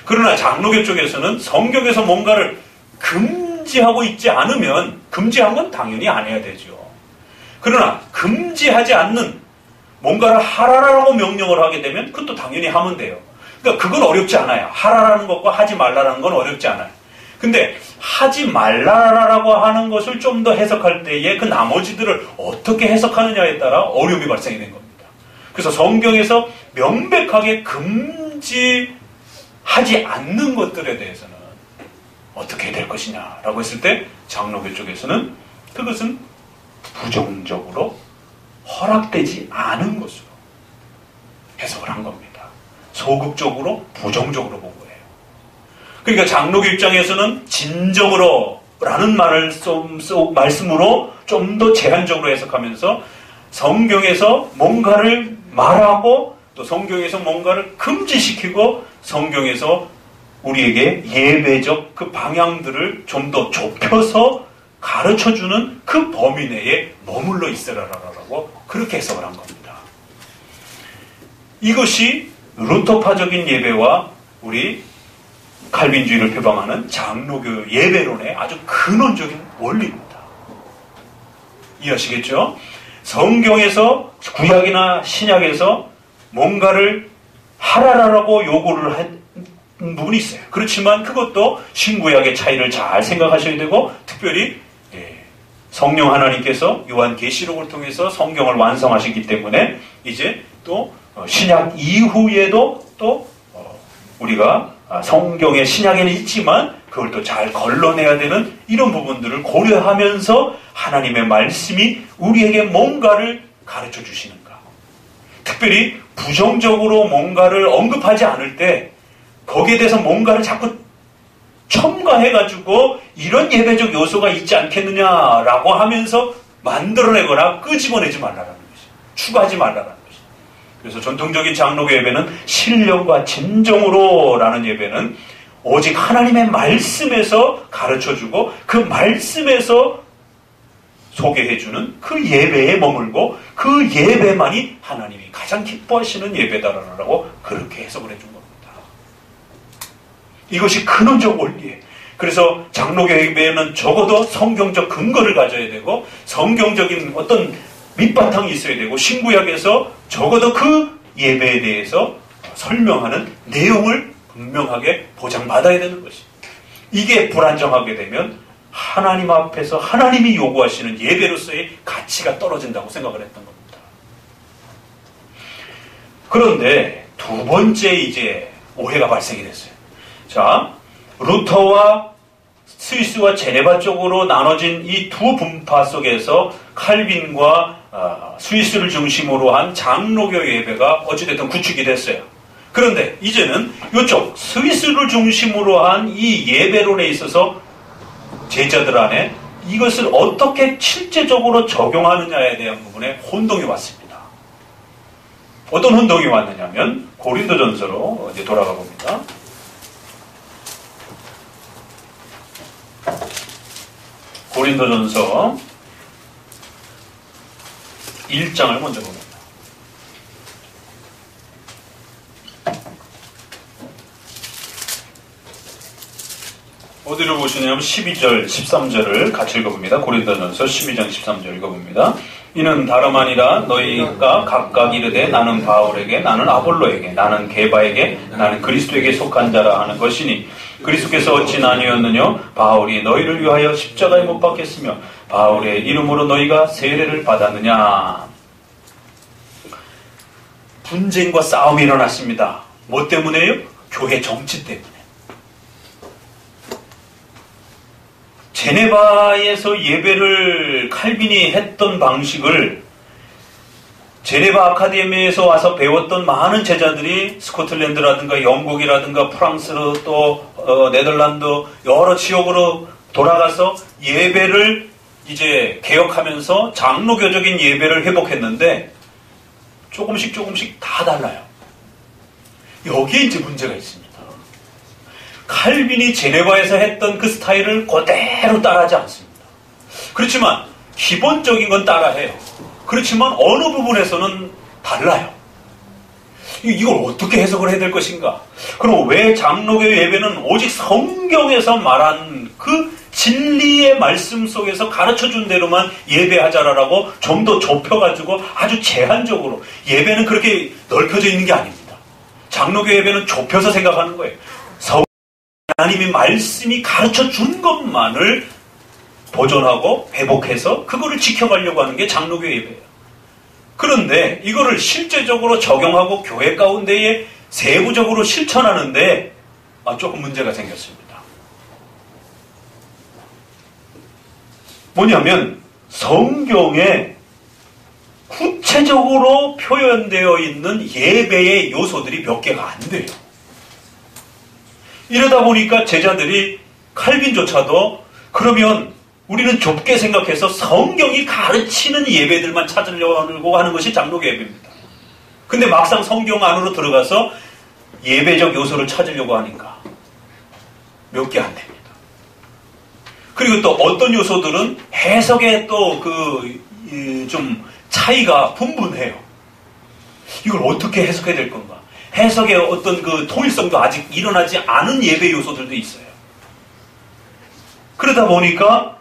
그러나 장로교 쪽에서는 성경에서 뭔가를 금지하고 있지 않으면, 금지한 건 당연히 안 해야 되죠. 그러나 금지하지 않는 뭔가를 하라라고 명령을 하게 되면 그것도 당연히 하면 돼요. 그러니까 그건 어렵지 않아요. 하라라는 것과 하지 말라라는 건 어렵지 않아요. 근데 하지 말라라고 하는 것을 좀 더 해석할 때에 그 나머지들을 어떻게 해석하느냐에 따라 어려움이 발생이 된 겁니다. 그래서 성경에서 명백하게 금지하지 않는 것들에 대해서는 어떻게 될 것이냐라고 했을 때 장로교 쪽에서는 그것은 부정적으로 허락되지 않은 것으로 해석을 한 겁니다. 소극적으로 부정적으로 본 거예요. 그러니까 장로교 입장에서는 진정으로 라는 말을 말씀으로 좀 더 제한적으로 해석하면서 성경에서 뭔가를 말하고 또 성경에서 뭔가를 금지시키고 성경에서 우리에게 예배적 그 방향들을 좀 더 좁혀서 가르쳐주는 그 범위 내에 머물러 있으라라고 그렇게 해석을 한 겁니다. 이것이 루터파적인 예배와 우리 칼빈주의를 표방하는 장로교 예배론의 아주 근원적인 원리입니다. 이해하시겠죠? 성경에서 구약이나 신약에서 뭔가를 하라라고 요구를 한 부분이 있어요. 그렇지만 그것도 신구약의 차이를 잘 생각하셔야 되고 특별히 성령 하나님께서 요한계시록을 통해서 성경을 완성하시기 때문에 이제 또 신약 이후에도 또 우리가 성경의 신약에는 있지만 그걸 또 잘 걸러내야 되는 이런 부분들을 고려하면서 하나님의 말씀이 우리에게 뭔가를 가르쳐 주시는가. 특별히 부정적으로 뭔가를 언급하지 않을 때 거기에 대해서 뭔가를 자꾸 첨가해가지고 이런 예배적 요소가 있지 않겠느냐라고 하면서 만들어내거나 끄집어내지 말라는 것이죠. 추가하지 말라는 것이죠. 그래서 전통적인 장로교 예배는 신령과 진정으로라는 예배는 오직 하나님의 말씀에서 가르쳐주고 그 말씀에서 소개해주는 그 예배에 머물고 그 예배만이 하나님이 가장 기뻐하시는 예배다라고 그렇게 해석을 해준 겁니다. 이것이 근원적 원리예요. 그래서 장로교 예배는 적어도 성경적 근거를 가져야 되고 성경적인 어떤 밑바탕이 있어야 되고 신구약에서 적어도 그 예배에 대해서 설명하는 내용을 분명하게 보장받아야 되는 것입니다. 이게 불안정하게 되면 하나님 앞에서 하나님이 요구하시는 예배로서의 가치가 떨어진다고 생각을 했던 겁니다. 그런데 두 번째 이제 오해가 발생이 됐어요. 자, 루터와 스위스와 제네바 쪽으로 나눠진 이 두 분파 속에서 칼빈과 스위스를 중심으로 한 장로교 예배가 어찌됐든 구축이 됐어요. 그런데 이제는 이쪽 스위스를 중심으로 한 이 예배론에 있어서 제자들 안에 이것을 어떻게 실제적으로 적용하느냐에 대한 부분에 혼동이 왔습니다. 어떤 혼동이 왔느냐면 고린도전서로 이제 돌아가 봅니다. 고린도전서 1장을 먼저 봅니다. 어디를 보시냐면 12절, 13절을 같이 읽어봅니다. 고린도전서 12장 13절 읽어봅니다. 이는 다름 아니라 너희가 각각 이르되 나는 바울에게, 나는 아볼로에게, 나는 게바에게, 나는 그리스도에게 속한 자라 하는 것이니 그리스도께서 어찌 아니었느냐? 바울이 너희를 위하여 십자가에 못 박혔으며 바울의 이름으로 너희가 세례를 받았느냐? 분쟁과 싸움이 일어났습니다. 뭐 때문에요? 교회 정치 때문에. 제네바에서 예배를 칼빈이 했던 방식을 제네바 아카데미에서 와서 배웠던 많은 제자들이 스코틀랜드라든가 영국이라든가 프랑스 또 네덜란드 여러 지역으로 돌아가서 예배를 이제 개혁하면서 장로교적인 예배를 회복했는데 조금씩 다 달라요. 여기에 이제 문제가 있습니다. 칼빈이 제네바에서 했던 그 스타일을 그대로 따라하지 않습니다. 그렇지만 기본적인 건 따라해요. 그렇지만 어느 부분에서는 달라요. 이걸 어떻게 해석을 해야 될 것인가? 그럼 왜 장로교 예배는 오직 성경에서 말한 그 진리의 말씀 속에서 가르쳐준 대로만 예배하자라고 좀 더 좁혀가지고 아주 제한적으로 예배는 그렇게 넓혀져 있는 게 아닙니다. 장로교 예배는 좁혀서 생각하는 거예요. 하나님의 말씀이 가르쳐준 것만을 보존하고 회복해서 그거를 지켜가려고 하는 게 장로교 예배예요. 그런데 이거를 실제적으로 적용하고 교회 가운데에 세부적으로 실천하는데 조금 문제가 생겼습니다. 뭐냐면 성경에 구체적으로 표현되어 있는 예배의 요소들이 몇 개가 안 돼요. 이러다 보니까 제자들이 칼빈조차도 그러면 우리는 좁게 생각해서 성경이 가르치는 예배들만 찾으려고 하는 것이 장로교 예배입니다. 근데 막상 성경 안으로 들어가서 예배적 요소를 찾으려고 하니까 몇 개 안 됩니다. 그리고 또 어떤 요소들은 해석에 또 좀 차이가 분분해요. 이걸 어떻게 해석해야 될 건가? 해석의 어떤 그 통일성도 아직 일어나지 않은 예배 요소들도 있어요. 그러다 보니까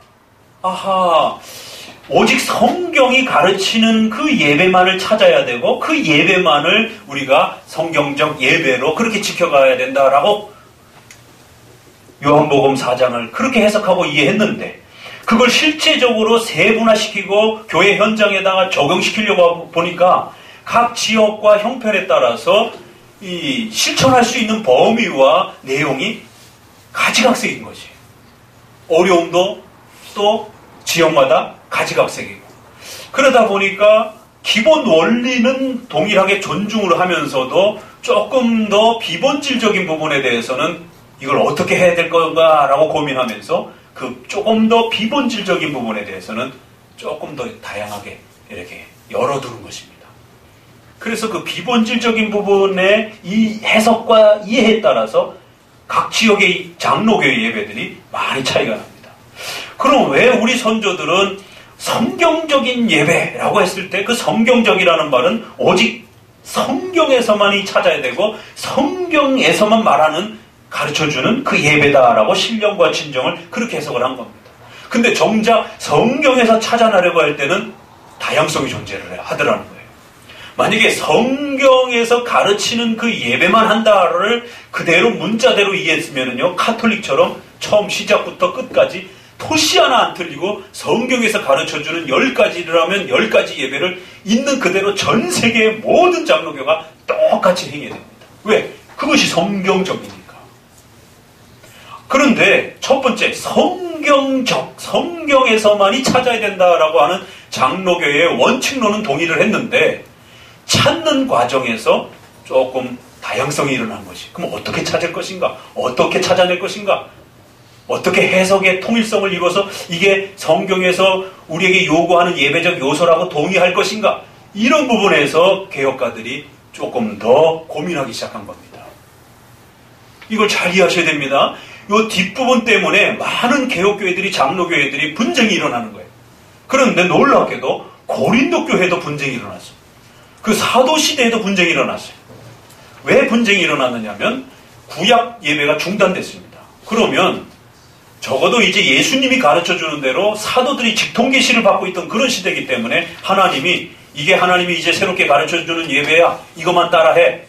오직 성경이 가르치는 그 예배만을 찾아야 되고 그 예배만을 우리가 성경적 예배로 그렇게 지켜가야 된다라고 요한복음 4장을 그렇게 해석하고 이해했는데 그걸 실제적으로 세분화시키고 교회 현장에다가 적용시키려고 보니까 각 지역과 형편에 따라서 이 실천할 수 있는 범위와 내용이 가지각색인 것이에요. 어려움도 또 지역마다 가지각색이고 그러다 보니까 기본 원리는 동일하게 존중을 하면서도 조금 더 비본질적인 부분에 대해서는 이걸 어떻게 해야 될 건가라고 고민하면서 그 조금 더 비본질적인 부분에 대해서는 조금 더 다양하게 이렇게 열어두는 것입니다. 그래서 그 비본질적인 부분의 이 해석과 이해에 따라서 각 지역의 장로교의 예배들이 많이 차이가 납니다. 그럼 왜 우리 선조들은 성경적인 예배라고 했을 때 그 성경적이라는 말은 오직 성경에서만이 찾아야 되고 성경에서만 말하는 가르쳐주는 그 예배다라고 신령과 진정을 그렇게 해석을 한 겁니다. 근데 정작 성경에서 찾아나려고 할 때는 다양성이 존재를 하더라는 거예요. 만약에 성경에서 가르치는 그 예배만 한다를 그대로 문자대로 이해했으면요, 카톨릭처럼 처음 시작부터 끝까지 토시 하나 안 틀리고 성경에서 가르쳐주는 10가지라면 10가지 예배를 있는 그대로 전 세계의 모든 장로교가 똑같이 행해야 됩니다. 왜? 그것이 성경적이니까. 그런데 첫 번째, 성경에서만이 찾아야 된다라고 하는 장로교의 원칙론은 동의를 했는데 찾는 과정에서 조금 다양성이 일어난 것이. 그럼 어떻게 찾을 것인가? 어떻게 찾아낼 것인가? 어떻게 해석의 통일성을 이루어서 이게 성경에서 우리에게 요구하는 예배적 요소라고 동의할 것인가? 이런 부분에서 개혁가들이 조금 더 고민하기 시작한 겁니다. 이걸 잘 이해하셔야 됩니다. 이 뒷부분 때문에 많은 개혁교회들이, 장로교회들이 분쟁이 일어나는 거예요. 그런데 놀랍게도 고린도 교회도 분쟁이 일어났어요. 그 사도시대에도 분쟁이 일어났어요. 왜 분쟁이 일어났느냐면 구약 예배가 중단됐습니다. 그러면 적어도 이제 예수님이 가르쳐주는 대로 사도들이 직통계시를 받고 있던 그런 시대이기 때문에 하나님이 이제 새롭게 가르쳐주는 예배야, 이것만 따라해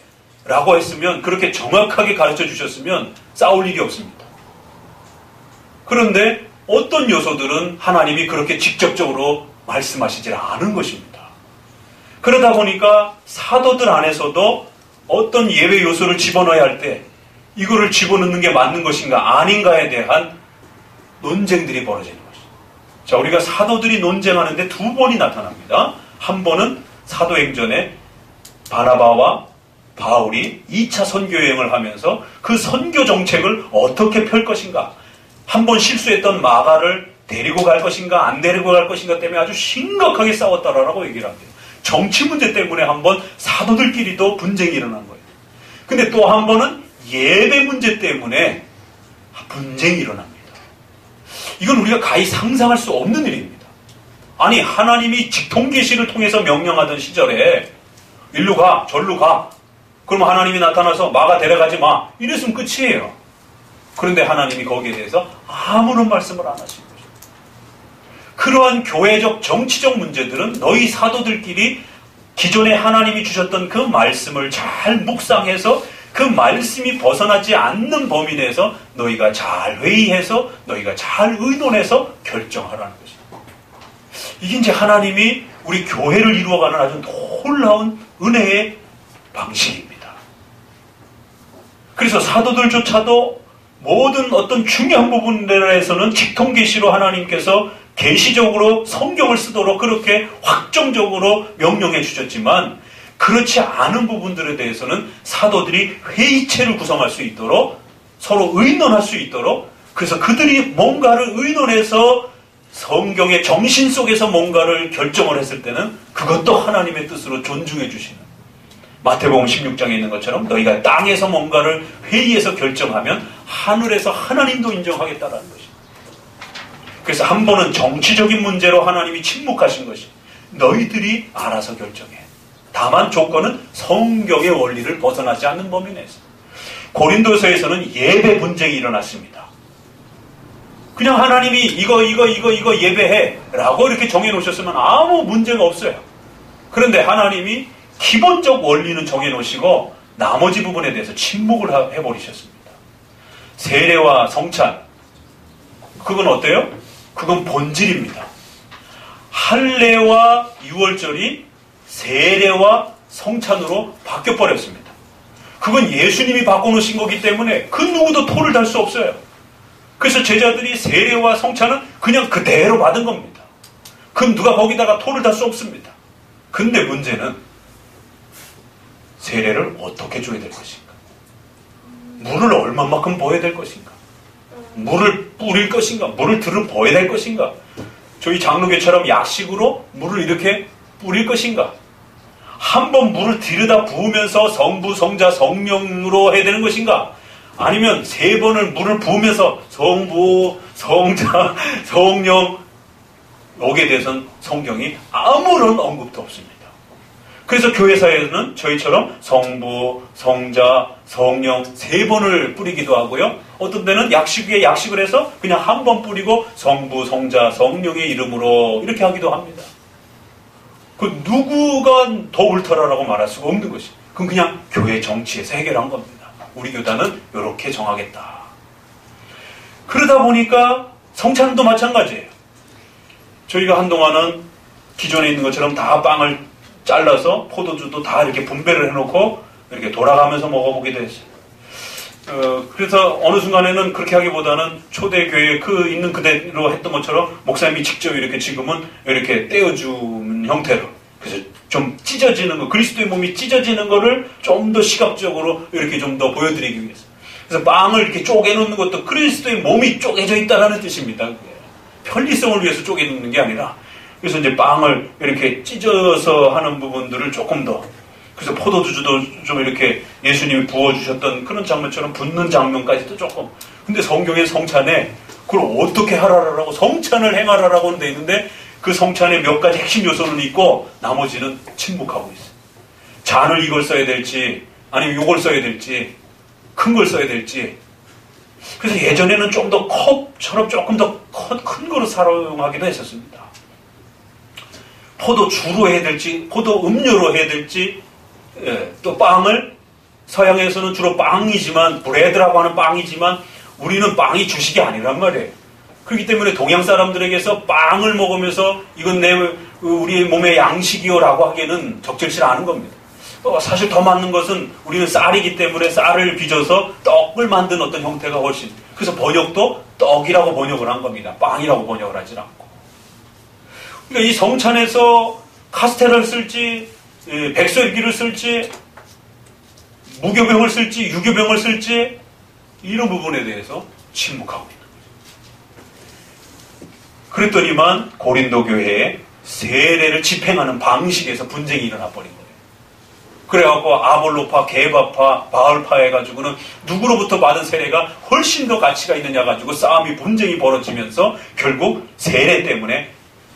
라고 했으면, 그렇게 정확하게 가르쳐 주셨으면 싸울 일이 없습니다. 그런데 어떤 요소들은 하나님이 그렇게 직접적으로 말씀하시질 않은 것입니다. 그러다 보니까 사도들 안에서도 어떤 예외 요소를 집어넣어야 할 때 이거를 집어넣는 게 맞는 것인가 아닌가에 대한 논쟁들이 벌어지는 것입니다. 자, 우리가 사도들이 논쟁하는데 두 번이 나타납니다. 한 번은 사도행전에 바나바와 바울이 2차 선교여행을 하면서 그 선교 정책을 어떻게 펼 것인가, 한 번 실수했던 마가를 데리고 갈 것인가 안 데리고 갈 것인가 때문에 아주 심각하게 싸웠다라고 얘기를 합니다. 정치 문제 때문에 한 번 사도들끼리도 분쟁이 일어난 거예요. 근데 또 한 번은 예배 문제 때문에 분쟁이 일어납니다. 이건 우리가 가히 상상할 수 없는 일입니다. 아니, 하나님이 직통계시를 통해서 명령하던 시절에 일로 가, 절로 가. 그러면 하나님이 나타나서 마가 데려가지 마. 이랬으면 끝이에요. 그런데 하나님이 거기에 대해서 아무런 말씀을 안 하신 거죠. 그러한 교회적 정치적 문제들은 너희 사도들끼리 기존에 하나님이 주셨던 그 말씀을 잘 묵상해서 그 말씀이 벗어나지 않는 범위 내에서 너희가 잘 회의해서 너희가 잘 의논해서 결정하라는 것입니다. 이게 이제 하나님이 우리 교회를 이루어가는 아주 놀라운 은혜의 방식입니다. 그래서 사도들조차도 모든 어떤 중요한 부분들에서는 직통계시로 하나님께서 계시적으로 성경을 쓰도록 그렇게 확정적으로 명령해 주셨지만 그렇지 않은 부분들에 대해서는 사도들이 회의체를 구성할 수 있도록 서로 의논할 수 있도록, 그래서 그들이 뭔가를 의논해서 성경의 정신 속에서 뭔가를 결정을 했을 때는 그것도 하나님의 뜻으로 존중해 주시는, 마태복음 16장에 있는 것처럼 너희가 땅에서 뭔가를 회의해서 결정하면 하늘에서 하나님도 인정하겠다라는 것입니다. 그래서 한 번은 정치적인 문제로 하나님이 침묵하신 것이 너희들이 알아서 결정해. 다만 조건은 성경의 원리를 벗어나지 않는 범위 내에서. 고린도서에서는 예배 분쟁이 일어났습니다. 그냥 하나님이 이거 예배해 라고 이렇게 정해놓으셨으면 아무 문제가 없어요. 그런데 하나님이 기본적 원리는 정해놓으시고 나머지 부분에 대해서 침묵을 해버리셨습니다. 세례와 성찬, 그건 어때요? 그건 본질입니다. 할례와 유월절이 세례와 성찬으로 바뀌어버렸습니다. 그건 예수님이 바꿔놓으신 거기 때문에 그 누구도 토를 달 수 없어요. 그래서 제자들이 세례와 성찬은 그냥 그대로 받은 겁니다. 그럼 누가 거기다가 토를 달 수 없습니다. 근데 문제는 세례를 어떻게 줘야 될 것인가? 물을 얼마만큼 부어야 될 것인가? 물을 뿌릴 것인가? 물을 들어 부어야 될 것인가? 저희 장로교처럼 약식으로 물을 이렇게 뿌릴 것인가? 한 번 물을 들여다 부으면서 성부, 성자, 성령으로 해야 되는 것인가? 아니면 세 번을 물을 부으면서 성부, 성자, 성령, 여기에 대해서는 성경이 아무런 언급도 없습니다. 그래서 교회사에는 저희처럼 성부, 성자, 성령 세 번을 뿌리기도 하고요. 어떤 데는 약식 위에 약식을 해서 그냥 한 번 뿌리고 성부, 성자, 성령의 이름으로 이렇게 하기도 합니다. 그 누구가 더 옳더라라고 말할 수가 없는 것이. 그건 그냥 교회 정치에서 해결한 겁니다. 우리 교단은 이렇게 정하겠다. 그러다 보니까 성찬도 마찬가지예요. 저희가 한동안은 기존에 있는 것처럼 다 빵을 잘라서 포도주도 다 이렇게 분배를 해놓고 이렇게 돌아가면서 먹어보기도 했어요. 그래서 어느 순간에는 그렇게 하기보다는 초대교회 그 있는 그대로 했던 것처럼 목사님이 직접 이렇게 지금은 이렇게 떼어주는 형태로, 그래서 좀 찢어지는 거, 그리스도의 몸이 찢어지는 거를 좀 더 시각적으로 이렇게 좀 더 보여드리기 위해서. 그래서 빵을 이렇게 쪼개놓는 것도 그리스도의 몸이 쪼개져 있다는 뜻입니다. 편리성을 위해서 쪼개놓는 게 아니라, 그래서 이제 빵을 이렇게 찢어서 하는 부분들을 조금 더, 그래서 포도주도 좀 이렇게 예수님이 부어주셨던 그런 장면처럼 붓는 장면까지도 조금. 근데 성경의 성찬에 그걸 어떻게 하라라고 성찬을 행하라라고는 돼 있는데 그 성찬에 몇 가지 핵심 요소는 있고 나머지는 침묵하고 있어요. 잔을 이걸 써야 될지 아니면 이걸 써야 될지 큰 걸 써야 될지. 그래서 예전에는 좀 더 컵처럼 조금 더 큰 거로 사용하기도 했었습니다. 포도주로 해야 될지 포도 음료로 해야 될지, 또 빵을 서양에서는 주로 빵이지만, 브레드라고 하는 빵이지만, 우리는 빵이 주식이 아니란 말이에요. 그렇기 때문에 동양 사람들에게서 빵을 먹으면서 이건 우리 몸의 양식이요라고 하기에는 적절치 않은 겁니다. 사실 더 맞는 것은 우리는 쌀이기 때문에 쌀을 빚어서 떡을 만든 어떤 형태가 훨씬, 그래서 번역도 떡이라고 번역을 한 겁니다. 빵이라고 번역을 하지 않고. 그러니까 이 성찬에서 카스테라를 쓸지, 백설기를 쓸지, 무교병을 쓸지, 유교병을 쓸지, 이런 부분에 대해서 침묵하고 있는 거예요. 그랬더니만 고린도 교회에 세례를 집행하는 방식에서 분쟁이 일어나 버린 거예요. 그래갖고 아볼로파, 게바파, 바울파 해가지고는 누구로부터 받은 세례가 훨씬 더 가치가 있느냐 가지고 싸움이, 분쟁이 벌어지면서 결국 세례 때문에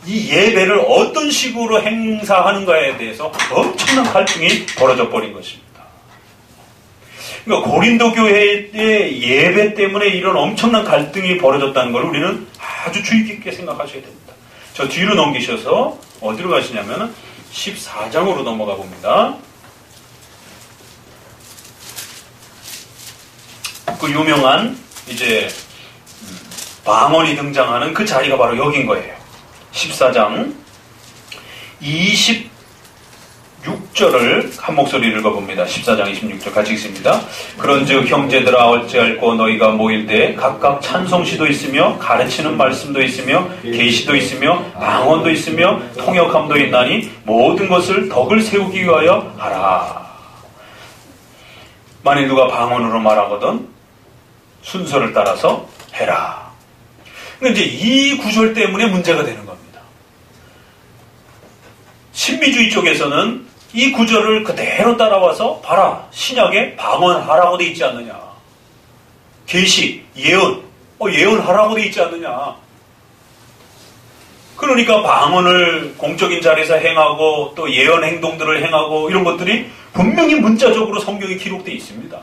이 예배를 어떤 식으로 행사하는가에 대해서 엄청난 갈등이 벌어져 버린 것입니다. 그러니까 고린도 교회의 예배 때문에 이런 엄청난 갈등이 벌어졌다는 걸 우리는 아주 주의 깊게 생각하셔야 됩니다. 저 뒤로 넘기셔서 어디로 가시냐면 14장으로 넘어가 봅니다. 그 유명한 이제 방언이 등장하는 그 자리가 바로 여긴 거예요. 14장 26절을 한 목소리 읽어봅니다. 14장 26절 같이 읽습니다. 그런즉 형제들아 어찌할꼬 너희가 모일 때 각각 찬송시도 있으며 가르치는 말씀도 있으며 계시도 있으며 방언도 있으며 통역함도 있나니 모든 것을 덕을 세우기 위하여 하라. 만일 누가 방언으로 말하거든 순서를 따라서 해라. 그런데 이제 이 구절 때문에 문제가 되는 겁니다. 신비주의 쪽에서는 이 구절을 그대로 따라와서 봐라. 신약에 방언하라고 돼 있지 않느냐. 계시, 예언, 예언하라고 돼 있지 않느냐. 그러니까 방언을 공적인 자리에서 행하고 또 예언 행동들을 행하고 이런 것들이 분명히 문자적으로 성경에 기록되어 있습니다.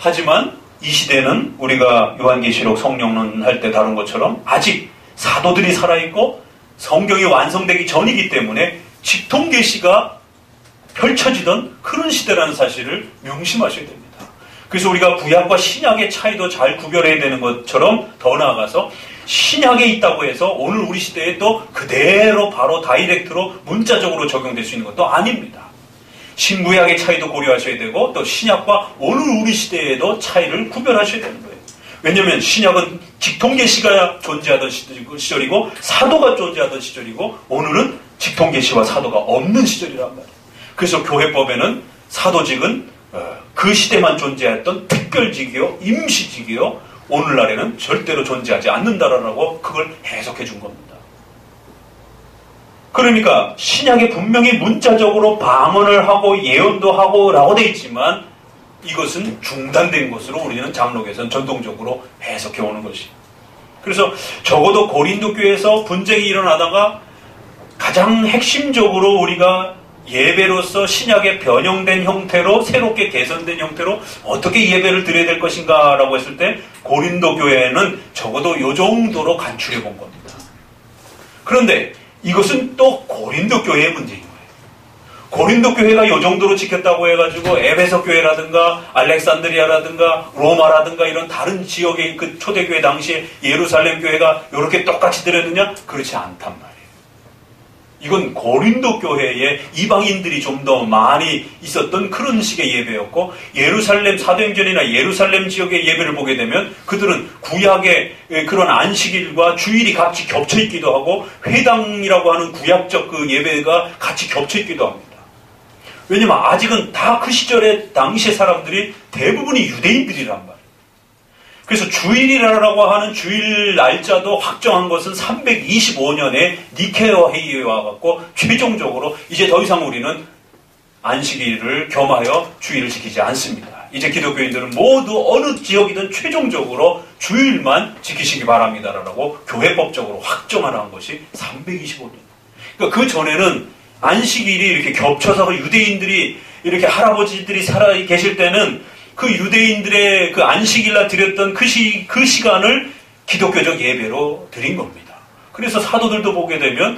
하지만 이 시대는 우리가 요한계시록 성령론 할 때 다룬 것처럼 아직 사도들이 살아있고 성경이 완성되기 전이기 때문에 직통계시가 펼쳐지던 그런 시대라는 사실을 명심하셔야 됩니다. 그래서 우리가 구약과 신약의 차이도 잘 구별해야 되는 것처럼 더 나아가서 신약에 있다고 해서 오늘 우리 시대에 또 그대로 바로 다이렉트로 문자적으로 적용될 수 있는 것도 아닙니다. 신구약의 차이도 고려하셔야 되고 또 신약과 오늘 우리 시대에도 차이를 구별하셔야 되는 거예요. 왜냐하면 신약은 직통계시가 존재하던 시절이고 사도가 존재하던 시절이고 오늘은 직통계시와 사도가 없는 시절이란 말이에요. 그래서 교회법에는 사도직은 그 시대만 존재했던 특별직이요 임시직이요 오늘날에는 절대로 존재하지 않는다라고 그걸 해석해 준 겁니다. 그러니까 신약에 분명히 문자적으로 방언을 하고 예언도 하고 라고 되어 있지만 이것은 중단된 것으로 우리는 장로교에서는 전통적으로 해석해 오는 것이에요. 그래서 적어도 고린도 교회에서 분쟁이 일어나다가 가장 핵심적으로 우리가 예배로서 신약에 변형된 형태로 새롭게 개선된 형태로 어떻게 예배를 드려야 될 것인가 라고 했을 때 고린도 교회는 적어도 이 정도로 간추려 본 겁니다. 그런데 이것은 또 고린도 교회의 문제인 거예요. 고린도 교회가 이 정도로 지켰다고 해가지고 에베소 교회라든가 알렉산드리아라든가 로마라든가 이런 다른 지역의 그 초대교회 당시에 예루살렘 교회가 이렇게 똑같이 드렸느냐? 그렇지 않단 말이에요. 이건 고린도 교회에 이방인들이 좀 더 많이 있었던 그런 식의 예배였고 예루살렘 사도행전이나 예루살렘 지역의 예배를 보게 되면 그들은 구약의 그런 안식일과 주일이 같이 겹쳐 있기도 하고 회당이라고 하는 구약적 그 예배가 같이 겹쳐 있기도 합니다. 왜냐면 아직은 다 그 시절의 당시의 사람들이 대부분이 유대인들이란 말이에요. 그래서 주일이라고 하는 주일 날짜도 확정한 것은 325년에 니케아 회의에 와갖고 최종적으로 이제 더 이상 우리는 안식일을 겸하여 주일을 지키지 않습니다. 이제 기독교인들은 모두 어느 지역이든 최종적으로 주일만 지키시기 바랍니다라고 교회법적으로 확정하는 것이 325년. 그러니까 그 전에는 안식일이 이렇게 겹쳐서 유대인들이 이렇게 할아버지들이 살아 계실 때는 그 유대인들의 그 안식일날 드렸던 그 시간을 기독교적 예배로 드린 겁니다. 그래서 사도들도 보게 되면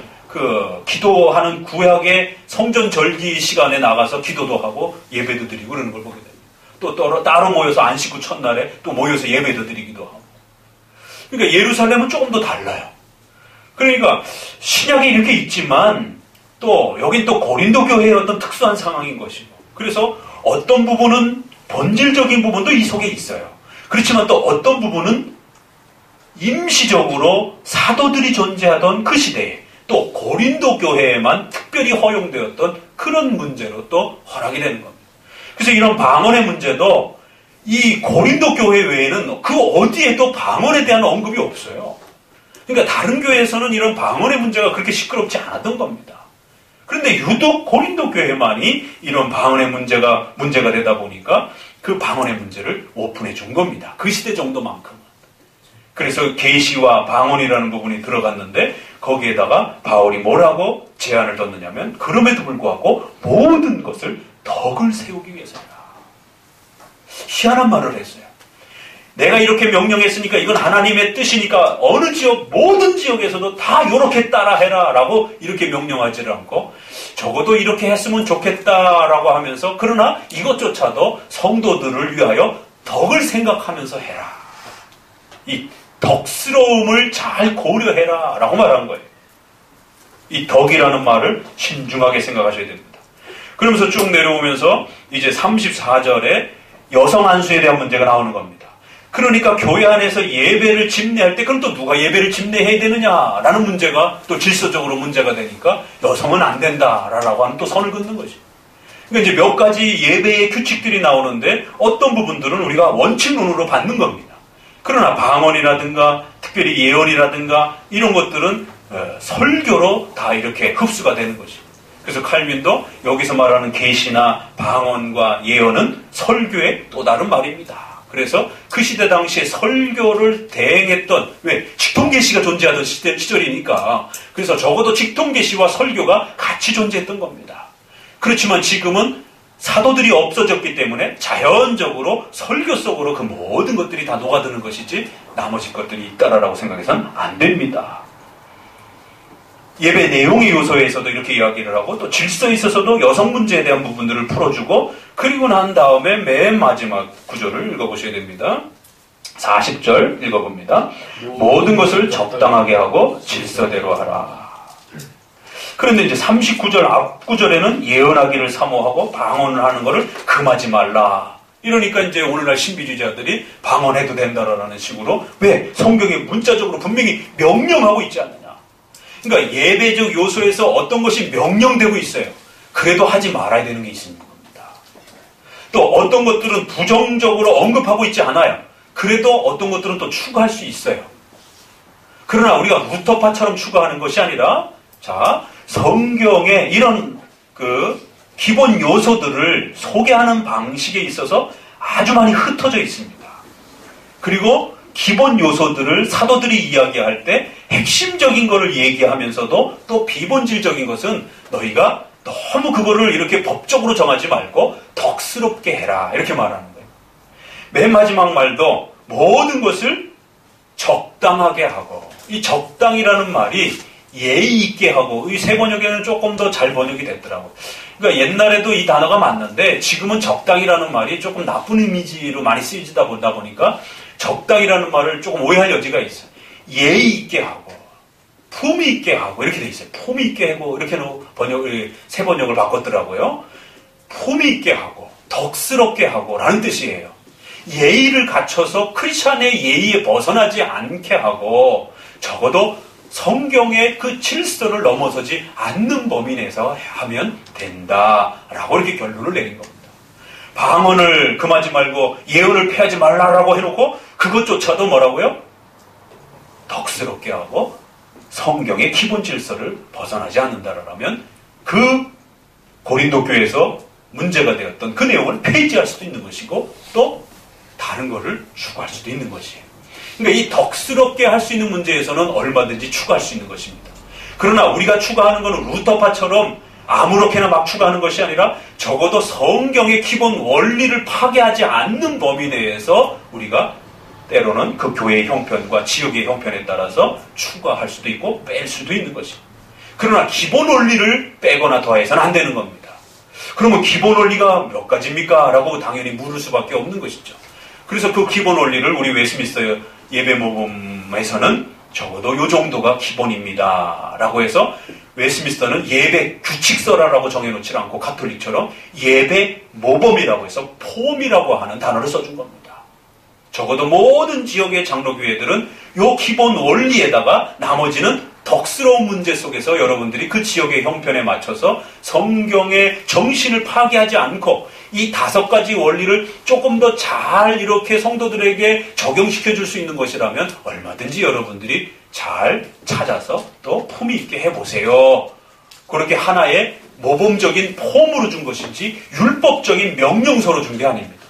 기도하는 구약의 성전 절기 시간에 나가서 기도도 하고 예배도 드리고 그러는 걸 보게 됩니다. 또 따로 모여서 안식구 첫날에 또 모여서 예배도 드리기도 하고. 그러니까 예루살렘은 조금 더 달라요. 그러니까 신약에 이렇게 있지만 또 여긴 또 고린도 교회의 어떤 특수한 상황인 것이고, 그래서 어떤 부분은 본질적인 부분도 이 속에 있어요. 그렇지만 또 어떤 부분은 임시적으로 사도들이 존재하던 그 시대에 또 고린도 교회에만 특별히 허용되었던 그런 문제로 또 허락이 되는 겁니다. 그래서 이런 방언의 문제도 이 고린도 교회 외에는 그 어디에도 방언에 대한 언급이 없어요. 그러니까 다른 교회에서는 이런 방언의 문제가 그렇게 시끄럽지 않았던 겁니다. 그런데 유독 고린도 교회만이 이런 방언의 문제가 되다 보니까 그 방언의 문제를 오픈해 준 겁니다. 그 시대 정도만큼은. 그래서 계시와 방언이라는 부분이 들어갔는데 거기에다가 바울이 뭐라고 제안을 뒀느냐면, 그럼에도 불구하고 모든 것을 덕을 세우기 위해서다. 희한한 말을 했어요. 내가 이렇게 명령했으니까 이건 하나님의 뜻이니까 어느 지역, 모든 지역에서도 다 이렇게 따라해라 라고 이렇게 명령하지를 않고, 적어도 이렇게 했으면 좋겠다라고 하면서, 그러나 이것조차도 성도들을 위하여 덕을 생각하면서 해라. 이 덕스러움을 잘 고려해라 라고 말하는 거예요. 이 덕이라는 말을 신중하게 생각하셔야 됩니다. 그러면서 쭉 내려오면서 이제 34절에 여성 안수에 대한 문제가 나오는 겁니다. 그러니까 교회 안에서 예배를 집례할 때 그럼 또 누가 예배를 집례해야 되느냐라는 문제가 또 질서적으로 문제가 되니까 여성은 안 된다라고 하는 또 선을 긋는 것이죠. 그러니까 이제 몇 가지 예배의 규칙들이 나오는데 어떤 부분들은 우리가 원칙론으로 받는 겁니다. 그러나 방언이라든가 특별히 예언이라든가 이런 것들은 설교로 다 이렇게 흡수가 되는 것이죠. 그래서 칼빈도 여기서 말하는 계시나 방언과 예언은 설교의 또 다른 말입니다. 그래서 그 시대 당시에 설교를 대행했던, 왜? 직통계시가 존재하던 시절이니까. 그래서 적어도 직통계시와 설교가 같이 존재했던 겁니다. 그렇지만 지금은 사도들이 없어졌기 때문에 자연적으로 설교 속으로 그 모든 것들이 다 녹아드는 것이지 나머지 것들이 있다라고 생각해서는 안 됩니다. 예배 내용의 요소에서도 이렇게 이야기를 하고, 또 질서에 있어서도 여성 문제에 대한 부분들을 풀어주고, 그리고 난 다음에 맨 마지막 구절을 읽어보셔야 됩니다. 40절 읽어봅니다. 모든 것을 적당하게 하고 질서대로 하라. 그런데 이제 39절 앞구절에는 예언하기를 사모하고 방언을 하는 것을 금하지 말라. 이러니까 이제 오늘날 신비주의자들이 방언해도 된다라는 식으로, 왜? 성경에 문자적으로 분명히 명령하고 있지 않느냐. 그러니까 예배적 요소에서 어떤 것이 명령되고 있어요. 그래도 하지 말아야 되는 게 있는 겁니다. 또 어떤 것들은 부정적으로 언급하고 있지 않아요. 그래도 어떤 것들은 또 추가할 수 있어요. 그러나 우리가 루터파처럼 추가하는 것이 아니라, 자, 성경에 이런 기본 요소들을 소개하는 방식에 있어서 아주 많이 흩어져 있습니다. 그리고 기본 요소들을 사도들이 이야기할 때 핵심적인 것을 얘기하면서도 또 비본질적인 것은 너희가 너무 그거를 이렇게 법적으로 정하지 말고 덕스럽게 해라, 이렇게 말하는 거예요. 맨 마지막 말도 모든 것을 적당하게 하고, 이 적당이라는 말이 예의 있게 하고, 이 새 번역에는 조금 더 잘 번역이 됐더라고요. 그러니까 옛날에도 이 단어가 맞는데 지금은 적당이라는 말이 조금 나쁜 이미지로 많이 쓰이다 보니까 적당이라는 말을 조금 오해할 여지가 있어요. 예의 있게 하고, 품위 있게 하고, 이렇게 돼 있어요. 품위 있게 하고, 이렇게 새 번역을 바꿨더라고요. 품위 있게 하고, 덕스럽게 하고, 라는 뜻이에요. 예의를 갖춰서 크리스찬의 예의에 벗어나지 않게 하고, 적어도 성경의 그 질서를 넘어서지 않는 범위 내에서 하면 된다라고 이렇게 결론을 내린 겁니다. 방언을 금하지 말고 예언을 폐하지 말라라고 해놓고 그것조차도 뭐라고요? 덕스럽게 하고 성경의 기본 질서를 벗어나지 않는다라면 그 고린도 교회에서 문제가 되었던 그 내용을 폐지할 수도 있는 것이고, 또 다른 거를 추가할 수도 있는 것이에요. 그러니까 이 덕스럽게 할 수 있는 문제에서는 얼마든지 추가할 수 있는 것입니다. 그러나 우리가 추가하는 것은 루터파처럼 아무렇게나 막 추가하는 것이 아니라 적어도 성경의 기본 원리를 파괴하지 않는 범위 내에서 우리가 때로는 그 교회의 형편과 지역의 형편에 따라서 추가할 수도 있고 뺄 수도 있는 것입니다. 그러나 기본 원리를 빼거나 더해서는 안 되는 겁니다. 그러면 기본 원리가 몇 가지입니까? 라고 당연히 물을 수밖에 없는 것이죠. 그래서 그 기본 원리를 우리 웨스민스터 예배 모범에서는 적어도 요 정도가 기본입니다. 라고 해서 웨스민스터는 예배 규칙서라고 정해놓지 않고 가톨릭처럼 예배 모범이라고 해서 폼이라고 하는 단어를 써준 겁니다. 적어도 모든 지역의 장로교회들은 요 기본 원리에다가 나머지는 덕스러운 문제 속에서 여러분들이 그 지역의 형편에 맞춰서 성경의 정신을 파괴하지 않고 이 5가지 원리를 조금 더 잘 이렇게 성도들에게 적용시켜 줄 수 있는 것이라면 얼마든지 여러분들이 잘 찾아서 또 폼이 있게 해보세요. 그렇게 하나의 모범적인 폼으로 준 것이지 율법적인 명령서로 준 게 아닙니다.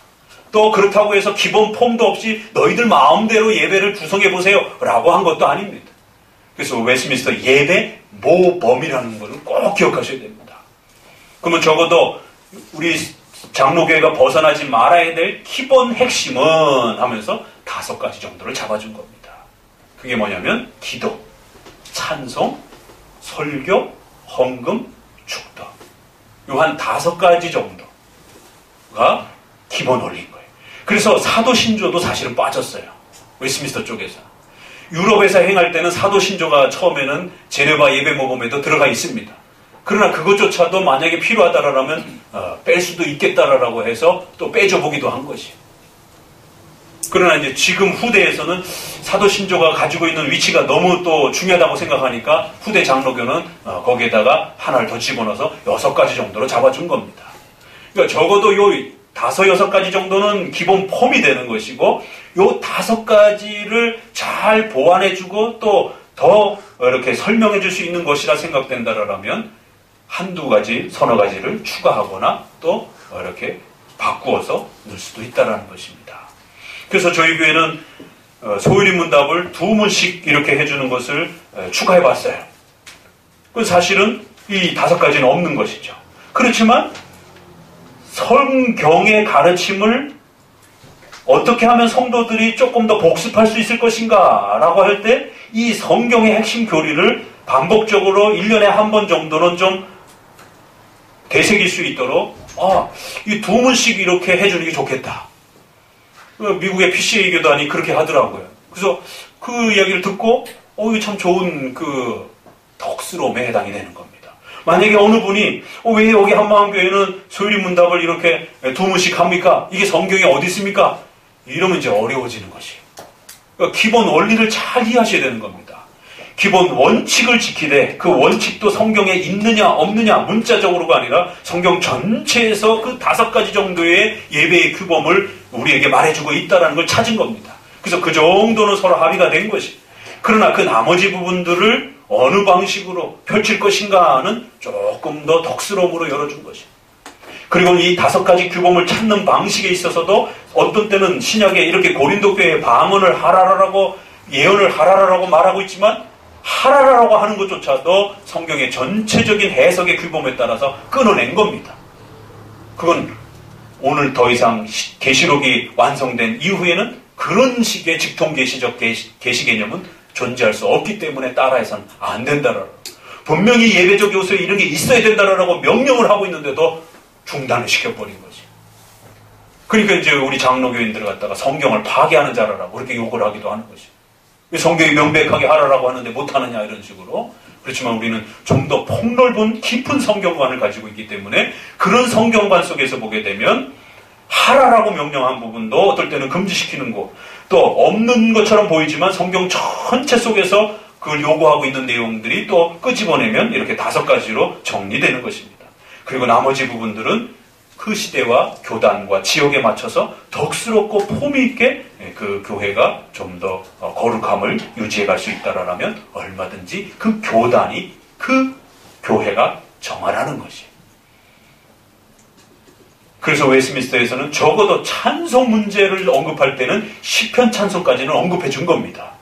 또 그렇다고 해서 기본 폼도 없이 너희들 마음대로 예배를 구성해보세요 라고 한 것도 아닙니다. 그래서 웨스민스터 예배 모범이라는 것을 꼭 기억하셔야 됩니다. 그러면 적어도 우리 장로교회가 벗어나지 말아야 될 기본 핵심은 하면서 5가지 정도를 잡아준 겁니다. 그게 뭐냐면 기도, 찬송, 설교, 헌금, 축도. 요 한 5가지 정도가 기본 원리인 거예요. 그래서 사도신조도 사실은 빠졌어요. 웨스민스터 쪽에서. 유럽에서 행할 때는 사도신조가 처음에는 제네바 예배모범에도 들어가 있습니다. 그러나 그것조차도 만약에 필요하다라면 뺄 수도 있겠다라고 해서 또 빼줘보기도 한 것이에요. 그러나 이제 지금 후대에서는 사도신조가 가지고 있는 위치가 너무 또 중요하다고 생각하니까 후대 장로교는 거기에다가 하나를 더 집어넣어서 6가지 정도로 잡아준 겁니다. 그러니까 적어도 요 5, 6가지 정도는 기본 폼이 되는 것이고 요 5가지를 잘 보완해주고 또 더 이렇게 설명해줄 수 있는 것이라 생각된다라면 한두 가지, 서너 가지를 추가하거나 또 이렇게 바꾸어서 넣을 수도 있다라는 것입니다. 그래서 저희 교회는 소일인 문답을 2문씩 이렇게 해주는 것을 추가해봤어요. 그 사실은 이 5가지는 없는 것이죠. 그렇지만 성경의 가르침을 어떻게 하면 성도들이 조금 더 복습할 수 있을 것인가 라고 할 때 이 성경의 핵심 교리를 반복적으로 1년에 한 번 정도는 좀 되새길 수 있도록 이 2문씩 이렇게 해주는 게 좋겠다. 미국의 PCA 교단이 그렇게 하더라고요. 그래서 그 이야기를 듣고 이거 참 좋은 그 덕스러움에 해당이 되는 겁니다. 만약에 어느 분이 왜 여기 한마음교회는 소일인 문답을 이렇게 2문씩 합니까? 이게 성경에 어디 있습니까? 이러면 이제 어려워지는 것이에요. 그러니까 기본 원리를 잘 이해하셔야 되는 겁니다. 기본 원칙을 지키되 그 원칙도 성경에 있느냐 없느냐 문자적으로가 아니라 성경 전체에서 그 5가지 정도의 예배의 규범을 우리에게 말해주고 있다는 걸 찾은 겁니다. 그래서 그 정도는 서로 합의가 된 것이. 그러나 그 나머지 부분들을 어느 방식으로 펼칠 것인가는 조금 더 덕스러움으로 열어준 것이. 그리고 이 5가지 규범을 찾는 방식에 있어서도 어떤 때는 신약에 이렇게 고린도 교회에 방언을 하라라고 예언을 하라라고 말하고 있지만 하라라고 하는 것조차도 성경의 전체적인 해석의 규범에 따라서 끊어낸 겁니다. 그건 오늘 더 이상 계시록이 완성된 이후에는 그런 식의 직통계시적 계시 개념은 존재할 수 없기 때문에 따라해서는 안 된다라고. 분명히 예배적 요소에 이런 게 있어야 된다라고 명령을 하고 있는데도 중단을 시켜버린 거지. 그러니까 이제 우리 장로교인들을 갖다가 성경을 파괴하는 자라라고 그렇게 욕을 하기도 하는 거지. 성경이 명백하게 하라라고 하는데 못하느냐 이런 식으로. 그렇지만 우리는 좀 더 폭넓은 깊은 성경관을 가지고 있기 때문에 그런 성경관 속에서 보게 되면 하라라고 명령한 부분도 어떨 때는 금지시키는 거, 또 없는 것처럼 보이지만 성경 전체 속에서 그걸 요구하고 있는 내용들이 또 끄집어내면 이렇게 5가지로 정리되는 것입니다. 그리고 나머지 부분들은 그 시대와 교단과 지역에 맞춰서 덕스럽고 폼이 있게 그 교회가 좀 더 거룩함을 유지해 갈 수 있다라면 얼마든지 그 교단이 그 교회가 정하라는 것이에요. 그래서 웨스민스터에서는 적어도 찬송 문제를 언급할 때는 시편 찬송까지는 언급해 준 겁니다.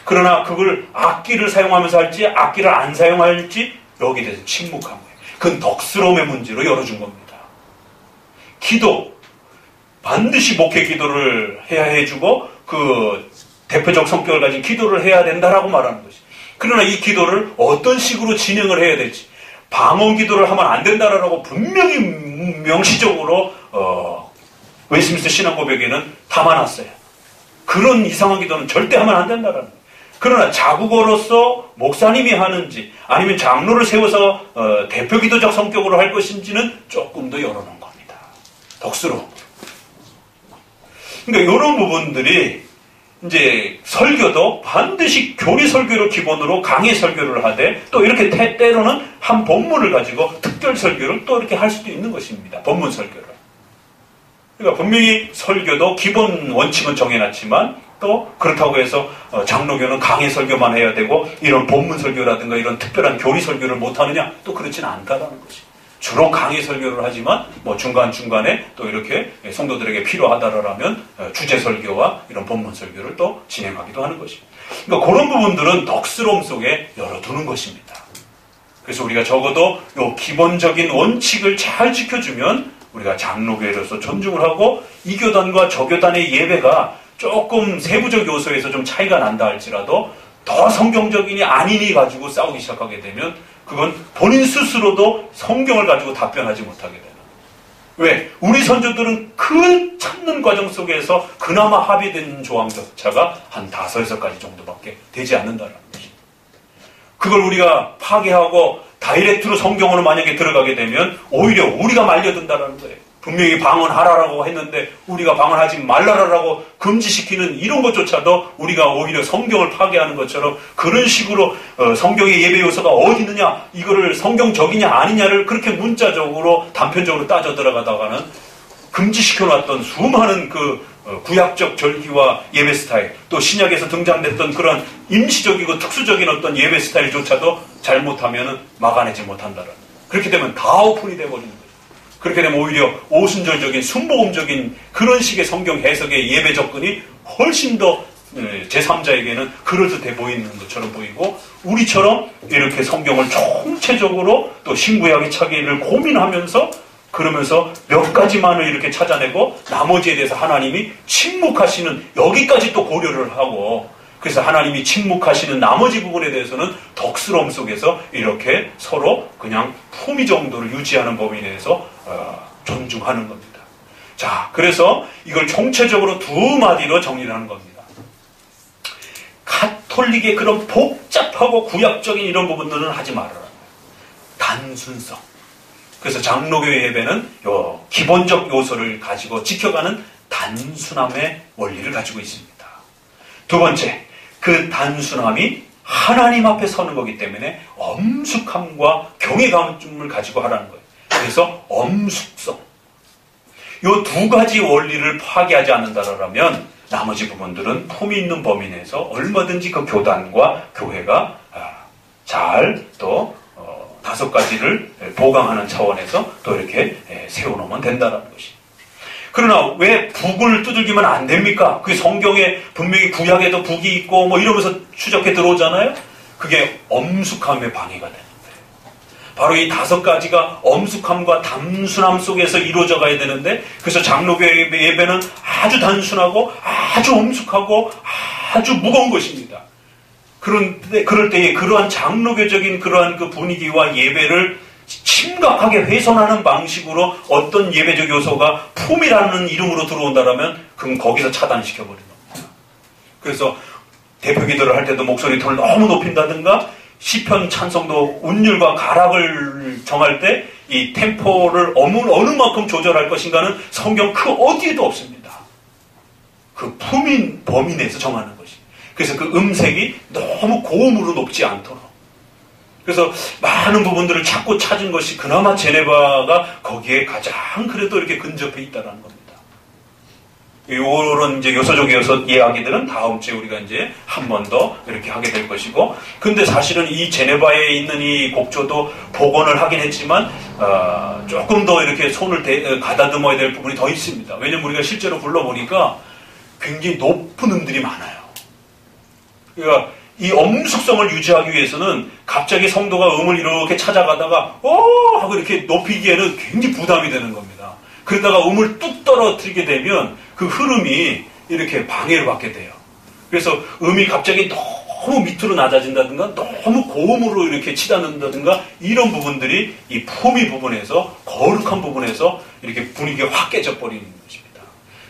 그러나 그걸 악기를 사용하면서 할지 악기를 안 사용할지 여기에 대해서 침묵한 거예요. 그건 덕스러움의 문제로 열어준 겁니다. 기도, 반드시 목회 기도를 해야 해주고 그 대표적 성격을 가진 기도를 해야 된다라고 말하는 것이. 그러나 이 기도를 어떤 식으로 진행을 해야 될지, 방언 기도를 하면 안 된다라고 분명히 명시적으로 웨스트민스터 신앙고백에는 담아놨어요. 그런 이상한 기도는 절대 하면 안 된다라는 거예요. 그러나 자국어로서 목사님이 하는지 아니면 장로를 세워서 대표 기도적 성격으로 할 것인지는 조금 더 열어놓은 겁니다. 덕스러운. 그러니까 이런 부분들이 이제 설교도 반드시 교리 설교를 기본으로 강의 설교를 하되 또 이렇게 때로는 한 본문을 가지고 특별 설교를 또 이렇게 할 수도 있는 것입니다. 본문 설교를. 그러니까 분명히 설교도 기본 원칙은 정해놨지만 또 그렇다고 해서 장로교는 강의 설교만 해야 되고 이런 본문 설교라든가 이런 특별한 교리 설교를 못하느냐? 또 그렇지는 않다라는 것이. 주로 강의 설교를 하지만 뭐 중간중간에 또 이렇게 성도들에게 필요하다라면 주제 설교와 이런 본문 설교를 또 진행하기도 하는 것입니다. 그러니까 그런 부분들은 덕스러움 속에 열어두는 것입니다. 그래서 우리가 적어도 이 기본적인 원칙을 잘 지켜주면 우리가 장로교회로서 존중을 하고 이 교단과 저 교단의 예배가 조금 세부적 요소에서 좀 차이가 난다 할지라도 더 성경적이니 아니니 가지고 싸우기 시작하게 되면 그건 본인 스스로도 성경을 가지고 답변하지 못하게 되는. 왜? 우리 선조들은 그 찾는 과정 속에서 그나마 합의된 조항조차가 한 5-6가지 정도밖에 되지 않는다는 것입니다. 그걸 우리가 파괴하고 다이렉트로 성경으로 만약에 들어가게 되면 오히려 우리가 말려든다는 거예요. 분명히 방언하라라고 했는데 우리가 방언하지 말라라고 금지시키는 이런 것조차도 우리가 오히려 성경을 파괴하는 것처럼 그런 식으로 성경의 예배 요소가 어디 있느냐, 이거를 성경적이냐 아니냐를 그렇게 문자적으로 단편적으로 따져 들어가다가는 금지시켜놨던 수많은 그 구약적 절기와 예배 스타일, 또 신약에서 등장됐던 그런 임시적이고 특수적인 어떤 예배 스타일조차도 잘못하면 막아내지 못한다라는. 그렇게 되면 다 오픈이 돼버리는 거예요. 그렇게 되면 오히려 오순절적인 순복음적인 그런 식의 성경 해석의 예배 접근이 훨씬 더 제3자에게는 그럴듯해 보이는 것처럼 보이고, 우리처럼 이렇게 성경을 총체적으로 또 신구약의 차이를 고민하면서 그러면서 몇 가지만을 이렇게 찾아내고 나머지에 대해서 하나님이 침묵하시는, 여기까지 또 고려를 하고, 그래서 하나님이 침묵하시는 나머지 부분에 대해서는 덕스러움 속에서 이렇게 서로 그냥 품위 정도를 유지하는 법에 대해서 존중하는 겁니다. 자, 그래서 이걸 총체적으로 2마디로 정리를 하는 겁니다. 가톨릭의 그런 복잡하고 구약적인 이런 부분들은 하지 말아라. 단순성. 그래서 장로교 예배는 요 기본적 요소를 가지고 지켜가는 단순함의 원리를 가지고 있습니다. 2번째, 그 단순함이 하나님 앞에 서는 거기 때문에 엄숙함과 경외감을 가지고 하라는 거예요. 그래서 엄숙성. 이 2가지 원리를 파괴하지 않는다라면 나머지 부분들은 품위 있는 범위 내에서 얼마든지 그 교단과 교회가 잘 또 5가지를 보강하는 차원에서 또 이렇게 세워놓으면 된다는 것이. 그러나 왜 북을 두들기면 안 됩니까? 그게 성경에 분명히 구약에도 북이 있고 뭐 이러면서 추적해 들어오잖아요. 그게 엄숙함의 방해가 되는 거예요. 바로 이 5가지가 엄숙함과 단순함 속에서 이루어져 가야 되는데, 그래서 장로교 예배는 아주 단순하고 아주 엄숙하고 아주 무거운 것입니다. 그런데 그럴 때에 그러한 장로교적인 그러한 그 분위기와 예배를 심각하게 훼손하는 방식으로 어떤 예배적 요소가 품이라는 이름으로 들어온다라면 그럼 거기서 차단시켜버리는 겁니다. 그래서 대표 기도를 할 때도 목소리 톤을 너무 높인다든가 시편 찬송도 운율과 가락을 정할 때 이 템포를 어느 만큼 조절할 것인가는 성경 그 어디에도 없습니다. 그 품인 범위 내에서 정하는 것이. 그래서 그 음색이 너무 고음으로 높지 않도록. 그래서 많은 부분들을 찾고 찾은 것이 그나마 제네바가 거기에 가장 그래도 이렇게 근접해 있다는 겁니다. 이런 이제 요소적 이야기들은 다음 주에 우리가 이제 한 번 더 이렇게 하게 될 것이고, 근데 사실은 이 제네바에 있는 이 곡조도 복원을 하긴 했지만 조금 더 이렇게 손을 가다듬어야 될 부분이 더 있습니다. 왜냐면 우리가 실제로 불러보니까 굉장히 높은 음들이 많아요. 그러니까 이 엄숙성을 유지하기 위해서는 갑자기 성도가 음을 이렇게 찾아가다가 하고 이렇게 높이기에는 굉장히 부담이 되는 겁니다. 그러다가 음을 뚝 떨어뜨리게 되면 그 흐름이 이렇게 방해를 받게 돼요. 그래서 음이 갑자기 너무 밑으로 낮아진다든가 너무 고음으로 이렇게 치닫는다든가 이런 부분들이 이 품위 부분에서 거룩한 부분에서 이렇게 분위기가 확 깨져버리는 것입니다.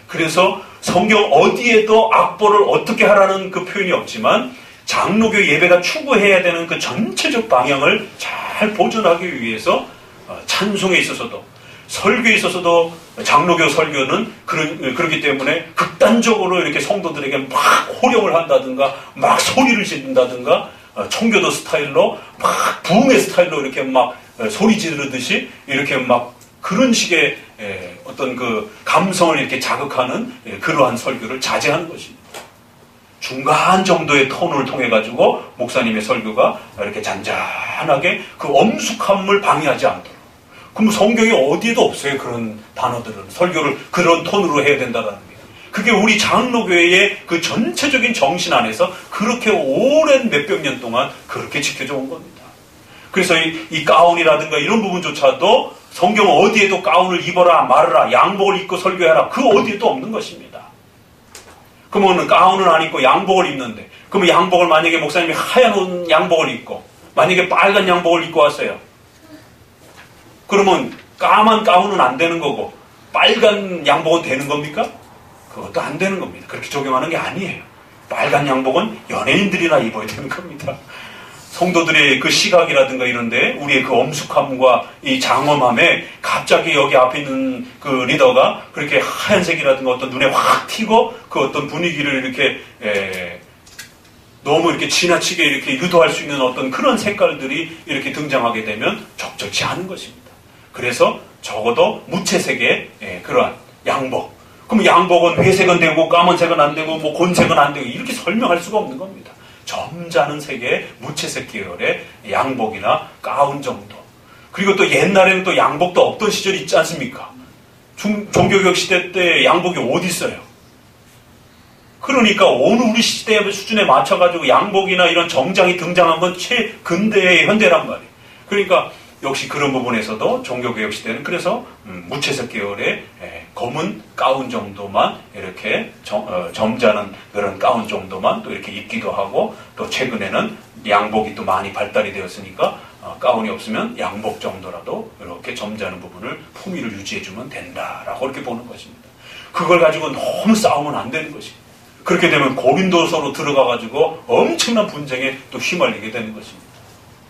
그래서 성경 어디에도 악보를 어떻게 하라는 그 표현이 없지만 장로교 예배가 추구해야 되는 그 전체적 방향을 잘 보존하기 위해서 찬송에 있어서도 설교에 있어서도 장로교 설교는 그렇기 때문에 극단적으로 이렇게 성도들에게 막 호령을 한다든가 막 소리를 지른다든가 청교도 스타일로 막 부흥의 스타일로 이렇게 막 소리 지르듯이 이렇게 막 그런 식의 어떤 그 감성을 이렇게 자극하는 그러한 설교를 자제하는 것입니다. 중간 정도의 톤을 통해 가지고 목사님의 설교가 이렇게 잔잔하게 그 엄숙함을 방해하지 않도록. 그럼 성경에 어디에도 없어요. 그런 단어들은. 설교를 그런 톤으로 해야 된다는 게. 그게 우리 장로교회의 그 전체적인 정신 안에서 그렇게 오랜 몇백 년 동안 그렇게 지켜져 온 겁니다. 그래서 이 가운이라든가 이런 부분조차도 성경 어디에도 가운을 입어라 말아라 양복을 입고 설교해라 그 어디에도 없는 것입니다. 그러면 가운은 안 입고 양복을 입는데 그러면 양복을 만약에 목사님이 하얀 양복을 입고 만약에 빨간 양복을 입고 왔어요. 그러면 까만 가운은 안 되는 거고 빨간 양복은 되는 겁니까? 그것도 안 되는 겁니다. 그렇게 적용하는 게 아니에요. 빨간 양복은 연예인들이나 입어야 되는 겁니다. 성도들의 그 시각이라든가 이런데 우리의 그 엄숙함과 이 장엄함에 갑자기 여기 앞에 있는 그 리더가 그렇게 하얀색이라든가 어떤 눈에 확 튀고 그 어떤 분위기를 이렇게 너무 이렇게 지나치게 이렇게 유도할 수 있는 어떤 그런 색깔들이 이렇게 등장하게 되면 적절치 않은 것입니다. 그래서 적어도 무채색의 그러한 양복. 그럼 양복은 회색은 되고 까만색은 안 되고 뭐 곤색은 안 되고 이렇게 설명할 수가 없는 겁니다. 점잖은 색의 무채색 계열의 양복이나 가운 정도. 그리고 또 옛날에는 또 양복도 없던 시절이 있지 않습니까? 종교개혁 시대 때 양복이 어디 있어요? 그러니까 어느 우리 시대의 수준에 맞춰가지고 양복이나 이런 정장이 등장한 건 최근대의 현대란 말이에요. 그러니까 역시 그런 부분에서도 종교개혁 시대는 그래서 무채색 계열의 검은 가운 정도만 이렇게 점잖은 그런 가운 정도만 또 이렇게 입기도 하고 또 최근에는 양복이 또 많이 발달이 되었으니까 가운이 없으면 양복 정도라도 이렇게 점잖은 부분을 품위를 유지해주면 된다라고 이렇게 보는 것입니다. 그걸 가지고 너무 싸우면 안 되는 것입니다. 그렇게 되면 고린도서로 들어가가지고 엄청난 분쟁에 또 휘말리게 되는 것입니다.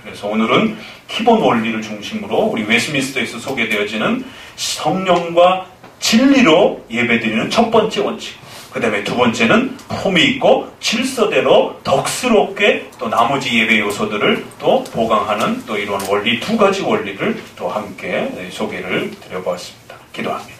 그래서 오늘은 기본 원리를 중심으로 우리 웨스민스터에서 소개되어지는 성령과 진리로 예배드리는 첫 번째 원칙. 그 다음에 두 번째는 품위 있고 질서대로 덕스럽게 또 나머지 예배 요소들을 또 보강하는 또 이런 원리 두 가지 원리를 또 함께 소개를 드려보았습니다. 기도합니다.